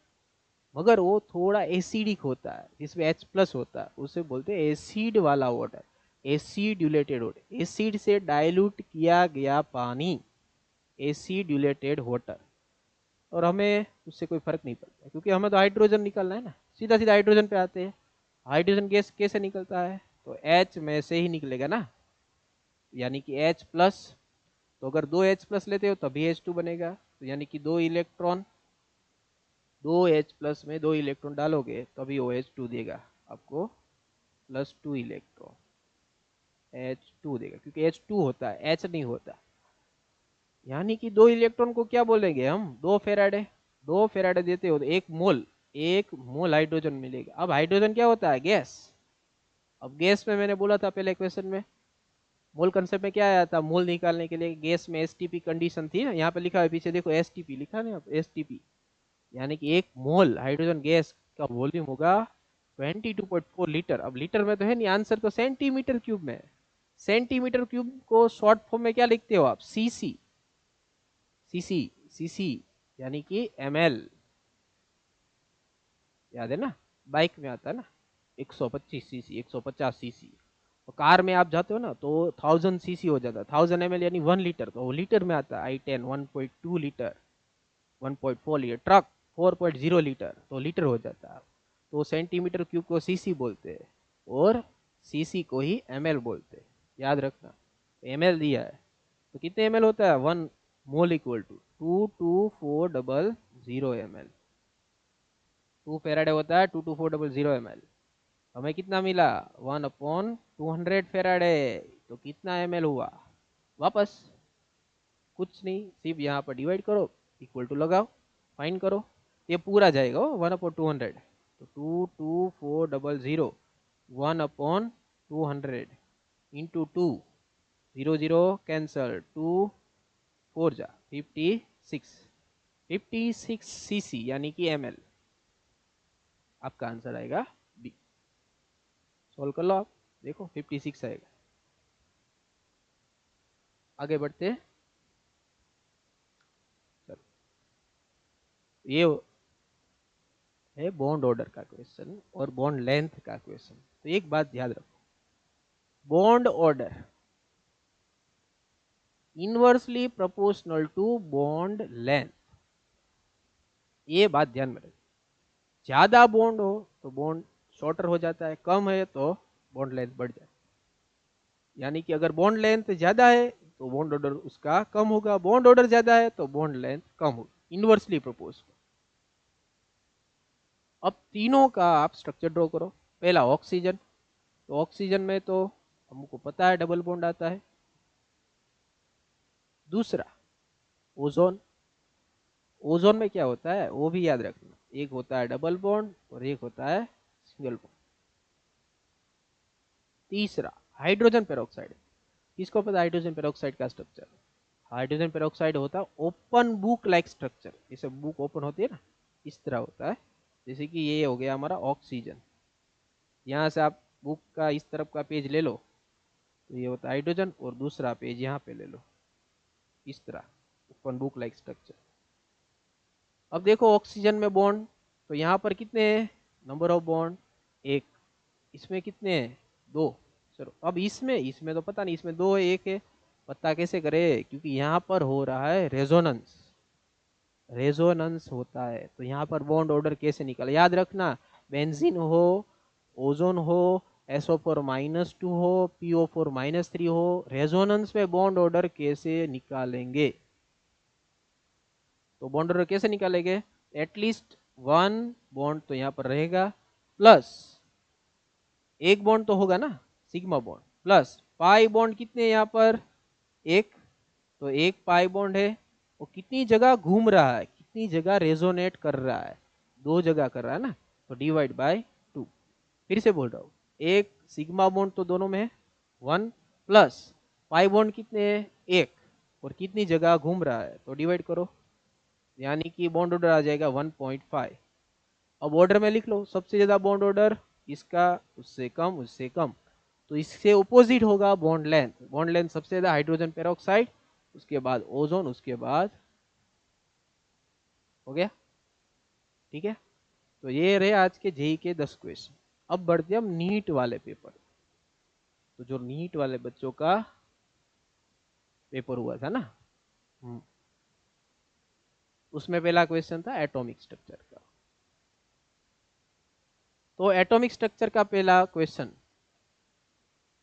मगर वो थोड़ा एसिडिक होता है, जिसमें H+ होता है, उसे बोलते हैं एसिड वाला वाटर, एसिड्यूलेटेड वाटर, एसिड से डाइल्यूट किया गया पानी, एसिड्यूलेटेड वाटर। और हमें उससे कोई फर्क नहीं पड़ता क्योंकि हमें तो हाइड्रोजन निकालना है ना, सीधा सीधा हाइड्रोजन पे आते हैं। हाइड्रोजन गैस कैसे निकलता है, तो H में से ही निकलेगा ना, यानी कि H+ तो अगर 2H+ लेते हो तभी H2 बनेगा, तो यानी कि 2H+ में 2 इलेक्ट्रॉन डालोगे तभी OH2 देगा आपको, +2 इलेक्ट्रॉन H2 देगा, क्योंकि H2 होता है, H नहीं होता। यानी कि 2 इलेक्ट्रॉन को क्या बोलेंगे हम, 2 फेराडे। 2 फेराडे देते हो तो 1 मोल हाइड्रोजन मिलेगा। अब हाइड्रोजन क्या होता है, गैस। अब गैस में मैंने बोला था पहले क्वेश्चन में, मोल कंसेप्ट में क्या आया था, मोल निकालने के लिए गैस में एसटीपी कंडीशन थी ना, यहाँ पे लिखा है पीछे देखो एसटीपी लिखा ना, एसटीपी, यानी कि 1 मोल हाइड्रोजन गैस का वॉल्यूम होगा 22.4 लीटर। अब लीटर में तो है नहीं, आंसर तो सेंटीमीटर क्यूब में है। सेंटीमीटर क्यूब को शॉर्ट फॉर्म में क्या लिखते हो आप, सीसी। सीसी, सीसी यानी कि ml, याद है ना, बाइक में आता है ना 125 सीसी, 150 सीसी। तो कार में आप जाते हो ना तो 1000 सीसी हो जाता है, 1000 ml यानी 1 लीटर, तो वो लीटर में आता है। I10 1.2 litre, 1.4 litre, truck 4.0 litre, तो लीटर हो जाता है। तो सेंटीमीटर क्यूब को सीसी बोलते हैं और सीसी को ही ml बोलते हैं, याद रखना। ml दिया है तो कितने ml होता है, 1 mole equal to 22400 ml। 2 faraday होता है 22400 ml। हमें कितना मिला, 1/200 फेराडे। तो कितना ml हुआ, वापस कुछ नहीं, सिर्फ यहाँ पर डिवाइड करो, इक्वल टू लगाओ, फाइन करो, ये पूरा जाएगा 1/200। तो 22400 1/200 इंटू 2, 0 0 कैंसल, 2 4 जा 56 यानी कि ml। आपका आंसर आएगा बी। सॉल्व कर लो आप, देखो 56 आएगा। आगे बढ़ते हैं, चलो ये है बॉन्ड ऑर्डर का क्वेश्चन और बॉन्ड लेंथ का क्वेश्चन। तो एक बात याद रखो, bond order inversely proportional to bond length, ये बात ध्यान में रखो। ज्यादा बॉन्ड हो तो बॉन्ड शॉर्टर हो जाता है, कम है तो बॉन्ड लेंथ बढ़ जाए। यानी कि अगर बॉन्ड लेंथ ज्यादा है तो बॉन्ड ऑर्डर उसका कम होगा, बॉन्ड ऑर्डर ज्यादा है तो बॉन्ड लेंथ कम होगी, इनवर्सली प्रोपोर्शनल। अब तीनों का आप स्ट्रक्चर ड्रॉ करो। पहला ऑक्सीजन, तो ऑक्सीजन में तो हमको पता है डबल बॉन्ड आता है। दूसरा ओजोन, ओजोन में क्या होता है वो भी याद रखना, एक होता है डबल बॉन्ड और एक होता है सिंगल बॉन्ड। तीसरा हाइड्रोजन पेरोक्साइड, किसको पता हाइड्रोजन पेरोक्साइड का स्ट्रक्चर, हाइड्रोजन पेरोक्साइड होता है ओपन बुक लाइक स्ट्रक्चर, जैसे बुक ओपन होती है ना, इस तरह होता है। जैसे कि ये हो गया हमारा ऑक्सीजन, यहाँ से आप बुक का इस तरफ का पेज ले लो तो ये होता है हाइड्रोजन, और दूसरा पेज यहाँ पे ले लो, इस तरह ओपन बुक लाइक स्ट्रक्चर। अब देखो ऑक्सीजन में बॉन्ड, तो यहाँ पर कितने हैं, नंबर ऑफ बॉन्ड 1, इसमें कितने हैं 2। चलो अब इसमें इसमें तो पता नहीं, इसमें 2 है 1 है, पता कैसे करें, क्योंकि यहाँ पर हो रहा है रेजोनेंस, रेजोनेंस होता है। तो यहाँ पर बॉन्ड ऑर्डर कैसे निकाले, याद रखना, बेंजीन हो, ओजोन हो, SO4-2 हो, PO4-3 हो, रेजोनेंस में बॉन्ड ऑर्डर कैसे निकालेंगे। तो बॉन्ड ऑर्डर कैसे निकालेंगे, एटलीस्ट 1 बॉन्ड तो यहाँ पर रहेगा, प्लस एक बॉन्ड तो होगा ना sigma bond, plus pi bond कितने यहाँ पर, एक, तो एक पाई बॉन्ड है, वो कितनी जगह घूम रहा है, कितनी जगह रेजोनेट कर रहा है, 2 जगह कर रहा है ना, तो डिवाइड बाय 2। फिर से बोल रहा हूँ, एक सिग्मा बॉन्ड तो दोनों में है 1, प्लस पाई बॉन्ड कितने हैं 1, और कितनी जगह घूम रहा है तो डिवाइड करो, यानी कि बॉन्ड ऑर्डर आ जाएगा 1.5। अब ऑर्डर में लिख लो, सबसे ज्यादा बॉन्ड ऑर्डर इसका, उससे कम उससे कम, तो इससे ऑपोजिट होगा बॉन्ड लेंथ। बॉन्ड लेंथ सबसे ज्यादा हाइड्रोजन पेरोक्साइड, उसके बाद ओजोन, उसके बाद, हो गया ठीक है। तो ये रहे आज के जेई के 10 क्वेश्चन। अब बढ़ते हम नीट वाले पेपर। तो जो नीट वाले बच्चों का पेपर हुआ था ना, उसमें पहला क्वेश्चन था एटॉमिक स्ट्रक्चर का। तो एटॉमिक स्ट्रक्चर का पहला क्वेश्चन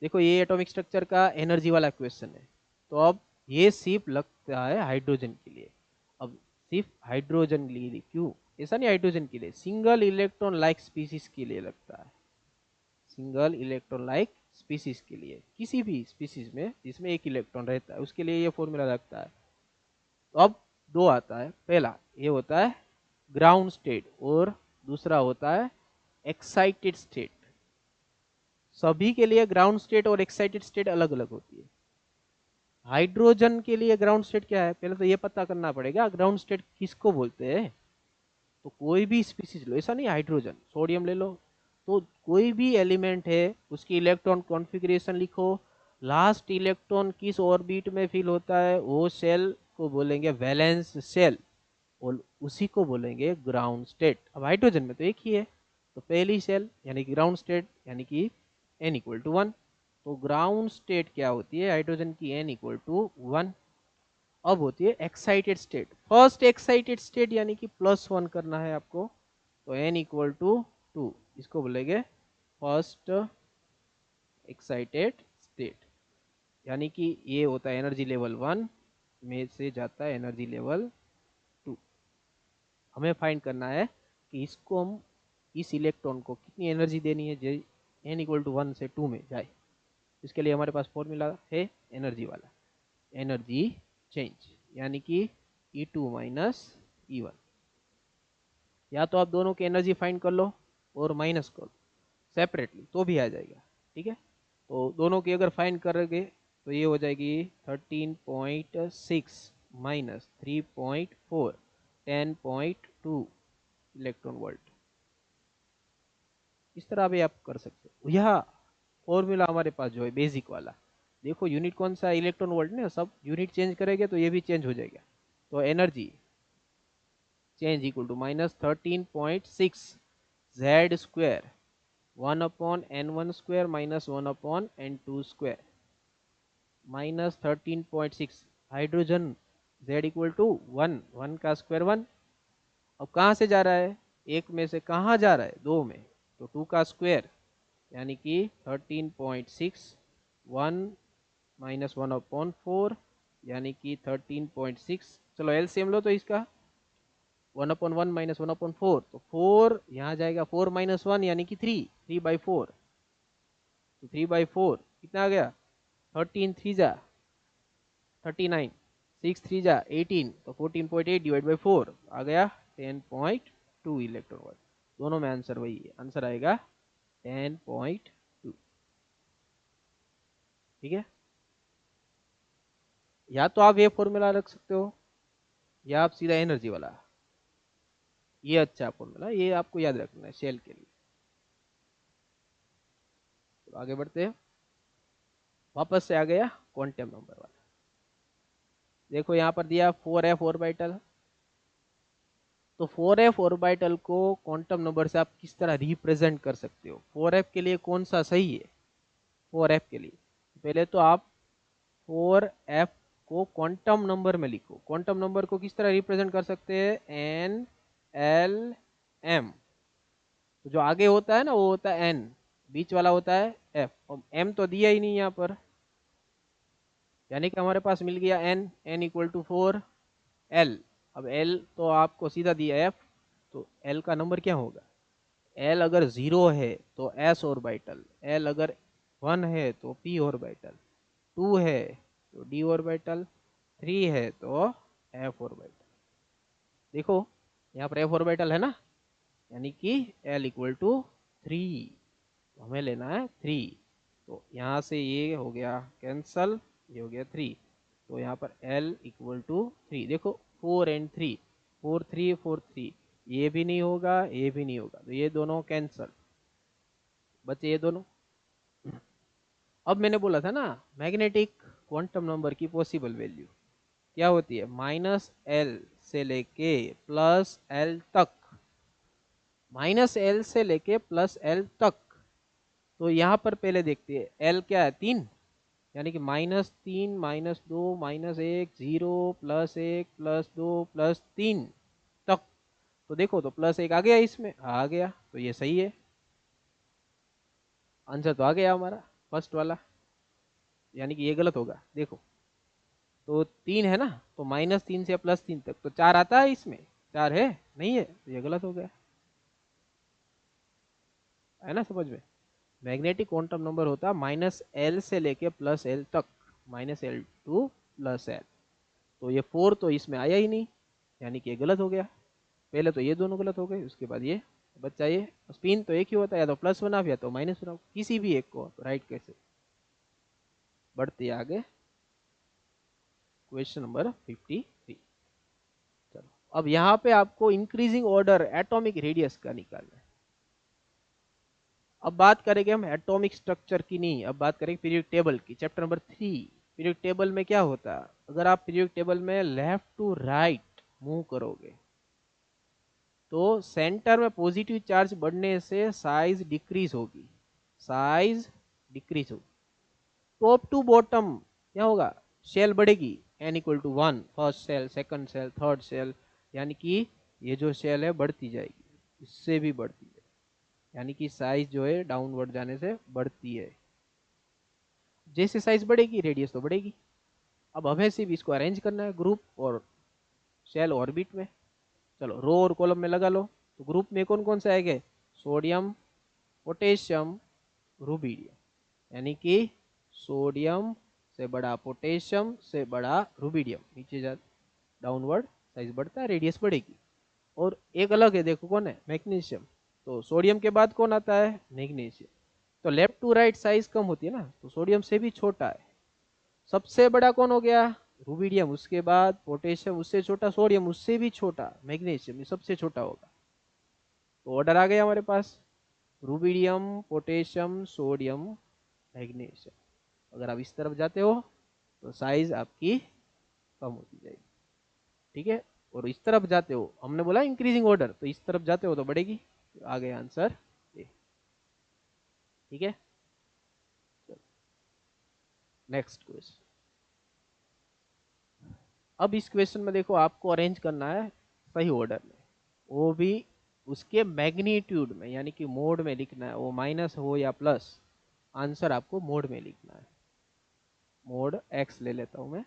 देखो, ये एटॉमिक स्ट्रक्चर का एनर्जी वाला क्वेश्चन है। तो अब ये सिर्फ लगता है हाइड्रोजन के लिए। अब सिर्फ हाइड्रोजन के लिए क्यों, ऐसा नहीं, हाइड्रोजन के लिए सिंगल इलेक्ट्रॉन लाइक स्पीसीज के लिए लगता है, सिंगल इलेक्ट्रॉन लाइक स्पीसीज के लिए, किसी भी स्पीसीज में जिसमें एक इलेक्ट्रॉन रहता है उसके लिए ये फॉर्मूला लगता है। तो अब दो आता है, पहला ये होता है ग्राउंड स्टेट और दूसरा होता है एक्साइटेड स्टेट। सभी के लिए ग्राउंड स्टेट और एक्साइटेड स्टेट अलग अलग होती है। हाइड्रोजन के लिए ग्राउंड स्टेट क्या है, पहले तो ये पता करना पड़ेगा ग्राउंड स्टेट किसको बोलते हैं। तो कोई भी स्पीसीज लो, ऐसा नहीं हाइड्रोजन, सोडियम ले लो, तो कोई भी एलिमेंट है उसकी इलेक्ट्रॉन कॉन्फ़िगरेशन लिखो, लास्ट इलेक्ट्रॉन किस ऑर्बिट में फिल होता है वो सेल को बोलेंगे वैलेंस सेल, और उसी को बोलेंगे ग्राउंड स्टेट। अब हाइड्रोजन में तो एक ही है, तो पहली सेल यानी कि ग्राउंड स्टेट यानी कि n=1। तो ग्राउंड स्टेट क्या होती है हाइड्रोजन की, n=1। अब होती है excited state, first excited state यानी कि +1 करना है आपको, तो n=2, इसको बोलेंगे फर्स्ट एक्साइटेड स्टेट, यानी कि ये होता है एनर्जी लेवल 1 में से जाता है एनर्जी लेवल 2। हमें फाइंड करना है कि इसको हम इस इलेक्ट्रॉन को कितनी एनर्जी देनी है जो n=1 से 2 में जाए। इसके लिए हमारे पास फॉर्मूला है एनर्जी वाला, एनर्जी चेंज यानी कि E2 - E1। या तो आप दोनों की एनर्जी फाइंड कर लो और माइनस कर लो सेपरेटली तो भी आ जाएगा, ठीक है। तो दोनों की अगर फाइंड करोगे तो ये हो जाएगी 13.6 माइनस 3.4 10.2 इलेक्ट्रॉन वोल्ट। इस तरह भी आप कर सकते हो। यह फॉर्मूला हमारे पास जो है बेसिक वाला, देखो यूनिट कौन सा, इलेक्ट्रॉन वोल्ट ने, सब यूनिट चेंज करेंगे तो ये भी चेंज हो जाएगा। तो energy change equal to -13.6 Z square 1/n1² minus 1/n2² -13.6 hydrogen Z=1, 1 का स्क्वायर 1। अब कहाँ से जा रहा है, एक में से कहाँ जा रहा है, दो में, तो 2 का स्क्वायर यानी कि 13.6 1 - 1/4 यानी कि 13.6। चलो एलसीएम लो तो इसका 1/1 - 1/4, तो 4 यहाँ जाएगा, 4 - 1 यानी कि 3/4, तो 3/4 कितना आ गया, 13 3 जा 39, 6 3 जा 18, तो 14.8 डिवाइड बाई 4 आ गया 10.2 इलेक्ट्रॉन वोल्ट। दोनों में आंसर वही है, आंसर आएगा 10.2, ठीक है। या तो आप ये फॉर्मूला रख सकते हो या आप सीधा एनर्जी वाला, ये अच्छा फॉर्मूला, ये आपको याद रखना है शेल के लिए। तो आगे बढ़ते हैं, वापस से आ गया क्वांटम नंबर वाला। देखो यहाँ पर दिया 4f ऑर्बिटल, तो 4f ऑर्बिटल को क्वांटम नंबर से आप किस तरह रिप्रेजेंट कर सकते हो, 4f के लिए कौन सा सही है। 4f के लिए पहले तो आप 4f को क्वांटम नंबर में लिखो, क्वांटम नंबर को किस तरह रिप्रेजेंट कर सकते हैं, NLM। तो जो आगे होता है ना वो होता है n, बीच वाला होता है f, और m तो दिया ही नहीं यहाँ पर, यानी कि हमारे पास मिल गया n=4 l। अब l तो आपको सीधा दिया f, तो l का नंबर क्या होगा, l अगर 0 है तो s ऑर्बिटल, l अगर 1 है तो p ऑर्बिटल, 2 है तो d ऑर्बिटल, 3 है तो f ऑर्बिटल। देखो यहाँ पर f ऑर्बिटल है ना, यानी कि l=3, तो हमें लेना है 3, तो यहाँ से ये हो गया कैंसल, ये हो गया 3, तो यहाँ पर l=3। देखो 4 and 3, 4 3 4 3, ये भी नहीं होगा ये भी नहीं होगा, तो ये दोनों कैंसल, बचे ये दोनों। अब मैंने बोला था ना मैग्नेटिक क्वांटम नंबर की पॉसिबल वैल्यू क्या होती है, -l से लेके +l तक, -l से लेके +l तक। तो यहाँ पर पहले देखते हैं l क्या है 3, यानी कि -3 -2 -1 0 +1 +2 +3 तक। तो देखो तो +1 आ गया, इसमें आ गया, तो ये सही है, आंसर तो आ गया हमारा फर्स्ट वाला, यानी कि ये गलत होगा। देखो तो 3 है ना, तो -3 से +3 तक, तो 4 आता है इसमें, 4 है नहीं है, तो ये गलत हो गया, है ना समझ में। मैग्नेटिक क्वांटम नंबर होता है -L से लेके +L तक, -L टू +L। तो ये 4 तो इसमें आया ही नहीं, यानी कि ये गलत हो गया। पहले तो ये दोनों गलत हो गए, उसके बाद ये बच्चा, ये स्पिन तो एक ही होता है, या तो प्लस बनाओ या तो माइनस बनाओ, किसी भी एक को राइट कैसे। बढ़ते आगे, क्वेश्चन नंबर 53। चलो अब यहाँ पे आपको इंक्रीजिंग ऑर्डर एटॉमिक रेडियस का निकालना है। अब बात करेंगे हम एटॉमिक स्ट्रक्चर की नहीं, अब बात करेंगे पीरियड टेबल की, चैप्टर नंबर 3। पीरियड टेबल में क्या होता है, अगर आप पीरियड टेबल में लेफ्ट टू राइट मूव करोगे तो सेंटर में पॉजिटिव चार्ज बढ़ने से साइज डिक्रीज होगी, साइज डिक्रीज होगी। टॉप टू बॉटम क्या होगा, शेल बढ़ेगी, n equal to 1, first shell, second shell, third shell, यानी कि ये जो शेल है बढ़ती जाएगी, इससे भी बढ़ती है, यानी कि साइज जो है डाउनवर्ड जाने से बढ़ती है। जैसे साइज बढ़ेगी रेडियस तो बढ़ेगी। अब हमें सिर्फ इसको अरेंज करना है ग्रुप और शेल ऑर्बिट में। चलो रो और कॉलम में लगा लो, तो ग्रुप में कौन कौन से आएंगे, सोडियम, पोटेशियम, रुबिडियम, यानी कि सोडियम से बड़ा पोटेशियम से बड़ा रुबिडियम, नीचे जा डाउनवर्ड साइज बढ़ता है, रेडियस बढ़ेगी। और एक अलग है, देखो कौन है, मैग्नीशियम। तो सोडियम के बाद कौन आता है, मैग्नीशियम। तो लेफ्ट टू राइट साइज कम होती है ना, तो सोडियम से भी छोटा है। सबसे बड़ा कौन हो गया, रुबिडियम, उसके बाद पोटेशियम, उससे छोटा सोडियम, उससे भी छोटा मैग्नीशियम, ये सबसे छोटा होगा। तो ऑर्डर आ गया हमारे पास, रुबिडियम, पोटेशियम, सोडियम, मैग्नीशियम। अगर आप इस तरफ जाते हो तो साइज आपकी कम होती जाएगी, ठीक है। और इस तरफ जाते हो, हमने बोला इंक्रीजिंग ऑर्डर, तो इस तरफ जाते हो तो बढ़ेगी। तो आ गया आंसर ए, ठीक है। Next question. अब इस क्वेश्चन में देखो आपको अरेंज करना है सही ऑर्डर में, वो भी उसके मैग्नीट्यूड में, यानी कि मोड में लिखना है, वो माइनस हो या प्लस, आंसर आपको मोड में लिखना है। मोड एक्स ले लेता हूं मैं।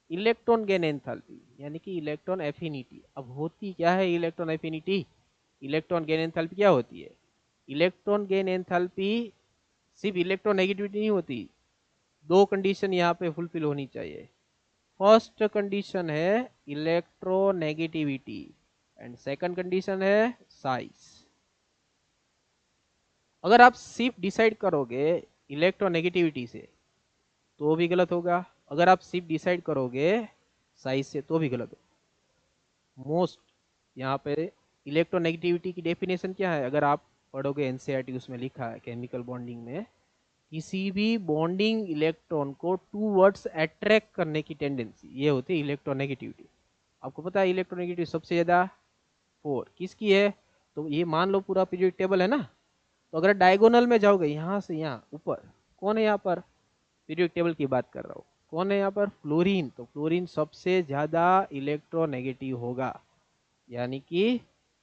इलेक्ट्रॉन गेन एंथैल्पी, यानी कि इलेक्ट्रॉन एफिनिटी। अब होती क्या है electron affinity, electron gain enthalpy क्या होती है, इलेक्ट्रॉन गेन एंथैल्पी सिर्फ इलेक्ट्रॉन नेगेटिविटी नहीं होती, दो कंडीशन यहाँ पे फुलफिल होनी चाहिए। फर्स्ट कंडीशन है इलेक्ट्रोनेगेटिविटी एंड सेकंड कंडीशन है साइज। अगर आप सिर्फ डिसाइड करोगे इलेक्ट्रोनेगेटिविटी से तो भी गलत होगा, अगर आप सिर्फ डिसाइड करोगे साइज से तो भी गलत होगा। मोस्ट यहाँ पे इलेक्ट्रोनेगेटिविटी की डेफिनेशन क्या है, अगर आप पढ़ोगे एनसीईआरटी, उसमें लिखा है केमिकल बॉन्डिंग में, किसी भी बॉन्डिंग इलेक्ट्रॉन को टू वर्ड्स अट्रैक्ट करने की टेंडेंसी, ये होती है इलेक्ट्रोनेगेटिविटी। आपको पता है इलेक्ट्रोनेगेटिविटी सबसे ज्यादा 4 किसकी है, तो ये मान लो पूरा पीरियड टेबल है ना, तो अगर डायगोनल में जाओगे यहाँ से यहाँ ऊपर, कौन है यहाँ पर, पीरियड टेबल की बात कर रहा हूँ, कौन है यहाँ पर, फ्लोरीन। तो फ्लोरीन सबसे ज्यादा इलेक्ट्रोनेगेटिव होगा, यानी कि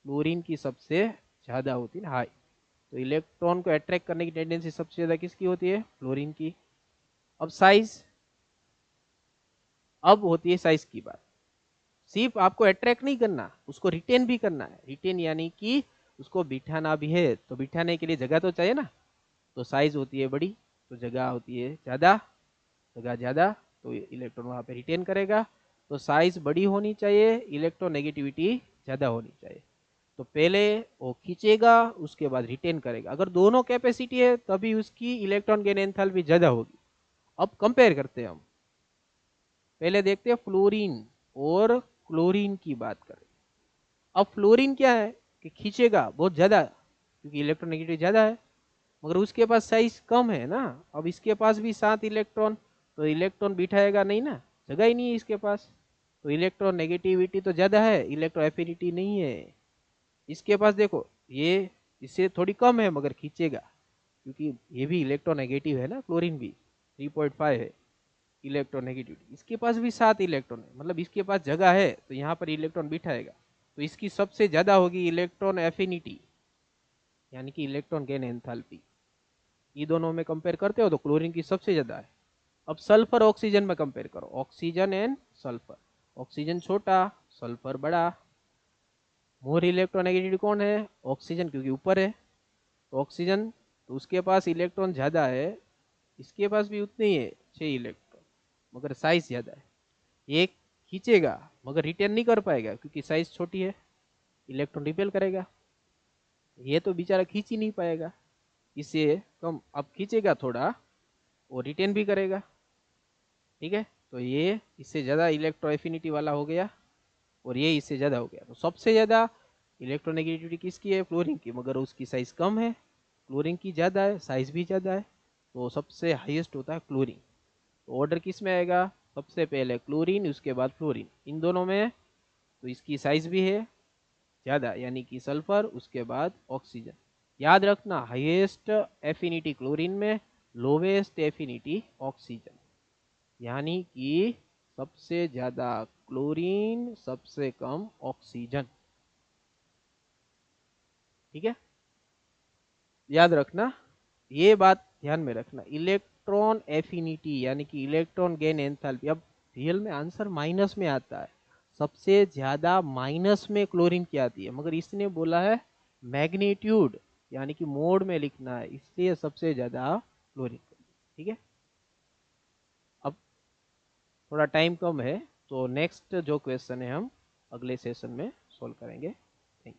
फ्लोरीन की सबसे ज्यादा होती है हाई। तो इलेक्ट्रॉन को अट्रैक्ट करने की टेंडेंसी सबसे ज्यादा किसकी होती है, फ्लोरीन की। अब साइज, अब होती है साइज की बात, सिर्फ आपको अट्रैक्ट नहीं करना, उसको रिटेन भी करना है। रिटेन यानी कि उसको बिठाना भी है, तो बिठाने के लिए जगह तो चाहिए ना, तो साइज होती है बड़ी, तो जगह होती है ज्यादा, जगह ज्यादा, तो इलेक्ट्रॉन वहां पे रिटेन करेगा। तो साइज बड़ी होनी चाहिए, इलेक्ट्रोनेगेटिविटी ज्यादा होनी चाहिए। तो पहले वो खींचेगा, उसके बाद रिटेन करेगा। अगर दोनों कैपेसिटी है तभी उसकी इलेक्ट्रॉन गेन एंथैल्पी ज्यादा होगी। अब कंपेयर करते हैं हम, पहले देखते हैं फ्लोरीन और क्लोरीन की बात करें। अब फ्लोरीन क्या है कि खींचेगा बहुत ज्यादा, क्योंकि इलेक्ट्रोनेगेटिविटी ज्यादा है, मगर उसके पास साइज कम है ना। अब इसके पास भी 7 इलेक्ट्रॉन, तो इलेक्ट्रॉन बिठाएगा नहीं ना, जगह ही नहीं है इसके पास। तो इलेक्ट्रॉन नेगेटिविटी तो ज्यादा है, इलेक्ट्रो एफिनिटी नहीं है। इसके पास देखो ये इससे थोड़ी कम है मगर खींचेगा, क्योंकि ये भी इलेक्ट्रोनेगेटिव है ना, क्लोरीन भी 3.5 है इलेक्ट्रोनेगेटिविटी। इसके पास भी 7 इलेक्ट्रॉन है, मतलब इसके पास जगह है, तो यहाँ पर इलेक्ट्रॉन बिठाएगा, तो इसकी सबसे ज्यादा होगी इलेक्ट्रॉन एफिनिटी, यानी कि इलेक्ट्रॉन गेन एंथैल्पी। ये दोनों में कंपेयर करते हो तो क्लोरीन की सबसे ज्यादा है। अब सल्फर ऑक्सीजन में कंपेयर करो, ऑक्सीजन एंड सल्फर, ऑक्सीजन छोटा, सल्फर बड़ा। मोर इलेक्ट्रोनेगेटिविटी कौन है? ऑक्सीजन, क्योंकि ऊपर है। तो ऑक्सीजन, तो उसके पास इलेक्ट्रॉन ज़्यादा है, इसके पास भी उतने ही है, 6 इलेक्ट्रॉन, मगर साइज ज़्यादा है। ये खींचेगा मगर रिटेन नहीं कर पाएगा क्योंकि साइज छोटी है, इलेक्ट्रॉन रिपेल करेगा। ये तो बेचारा खींच ही नहीं पाएगा, इससे कम। अब खींचेगा थोड़ा, वो रिटेन भी करेगा। ठीक है, तो ये इससे ज़्यादा इलेक्ट्रो एफिनिटी वाला हो गया और ये इससे ज़्यादा हो गया। तो सबसे ज़्यादा इलेक्ट्रोनेगेटिविटी किसकी है? क्लोरीन की, मगर उसकी साइज़ कम है। क्लोरीन की ज़्यादा है, साइज़ भी ज़्यादा है, तो सबसे हाईएस्ट होता है क्लोरीन। तो ऑर्डर किस में आएगा? सबसे पहले क्लोरीन, उसके बाद फ्लोरीन, इन दोनों में। तो इसकी साइज़ भी है ज़्यादा, यानी कि सल्फर, उसके बाद ऑक्सीजन। याद रखना, हाईएस्ट एफिनिटी क्लोरीन में, लोवेस्ट एफिनिटी ऑक्सीजन, यानी कि सबसे ज़्यादा क्लोरीन, सबसे कम ऑक्सीजन। ठीक है, याद रखना, ये बात ध्यान में रखना। इलेक्ट्रॉन एफिनिटी यानी कि इलेक्ट्रॉन गेन एंथैल्पी। अब रियल में आंसर माइनस में आता है, सबसे ज्यादा माइनस में क्लोरीन की आती है, मगर इसने बोला है मैग्नीट्यूड यानी कि मोड में लिखना है, इसलिए सबसे ज्यादा क्लोरीन। ठीक है, अब थोड़ा टाइम कम है, तो नेक्स्ट जो क्वेश्चन है हम अगले सेशन में सोल्व करेंगे। Thank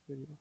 you.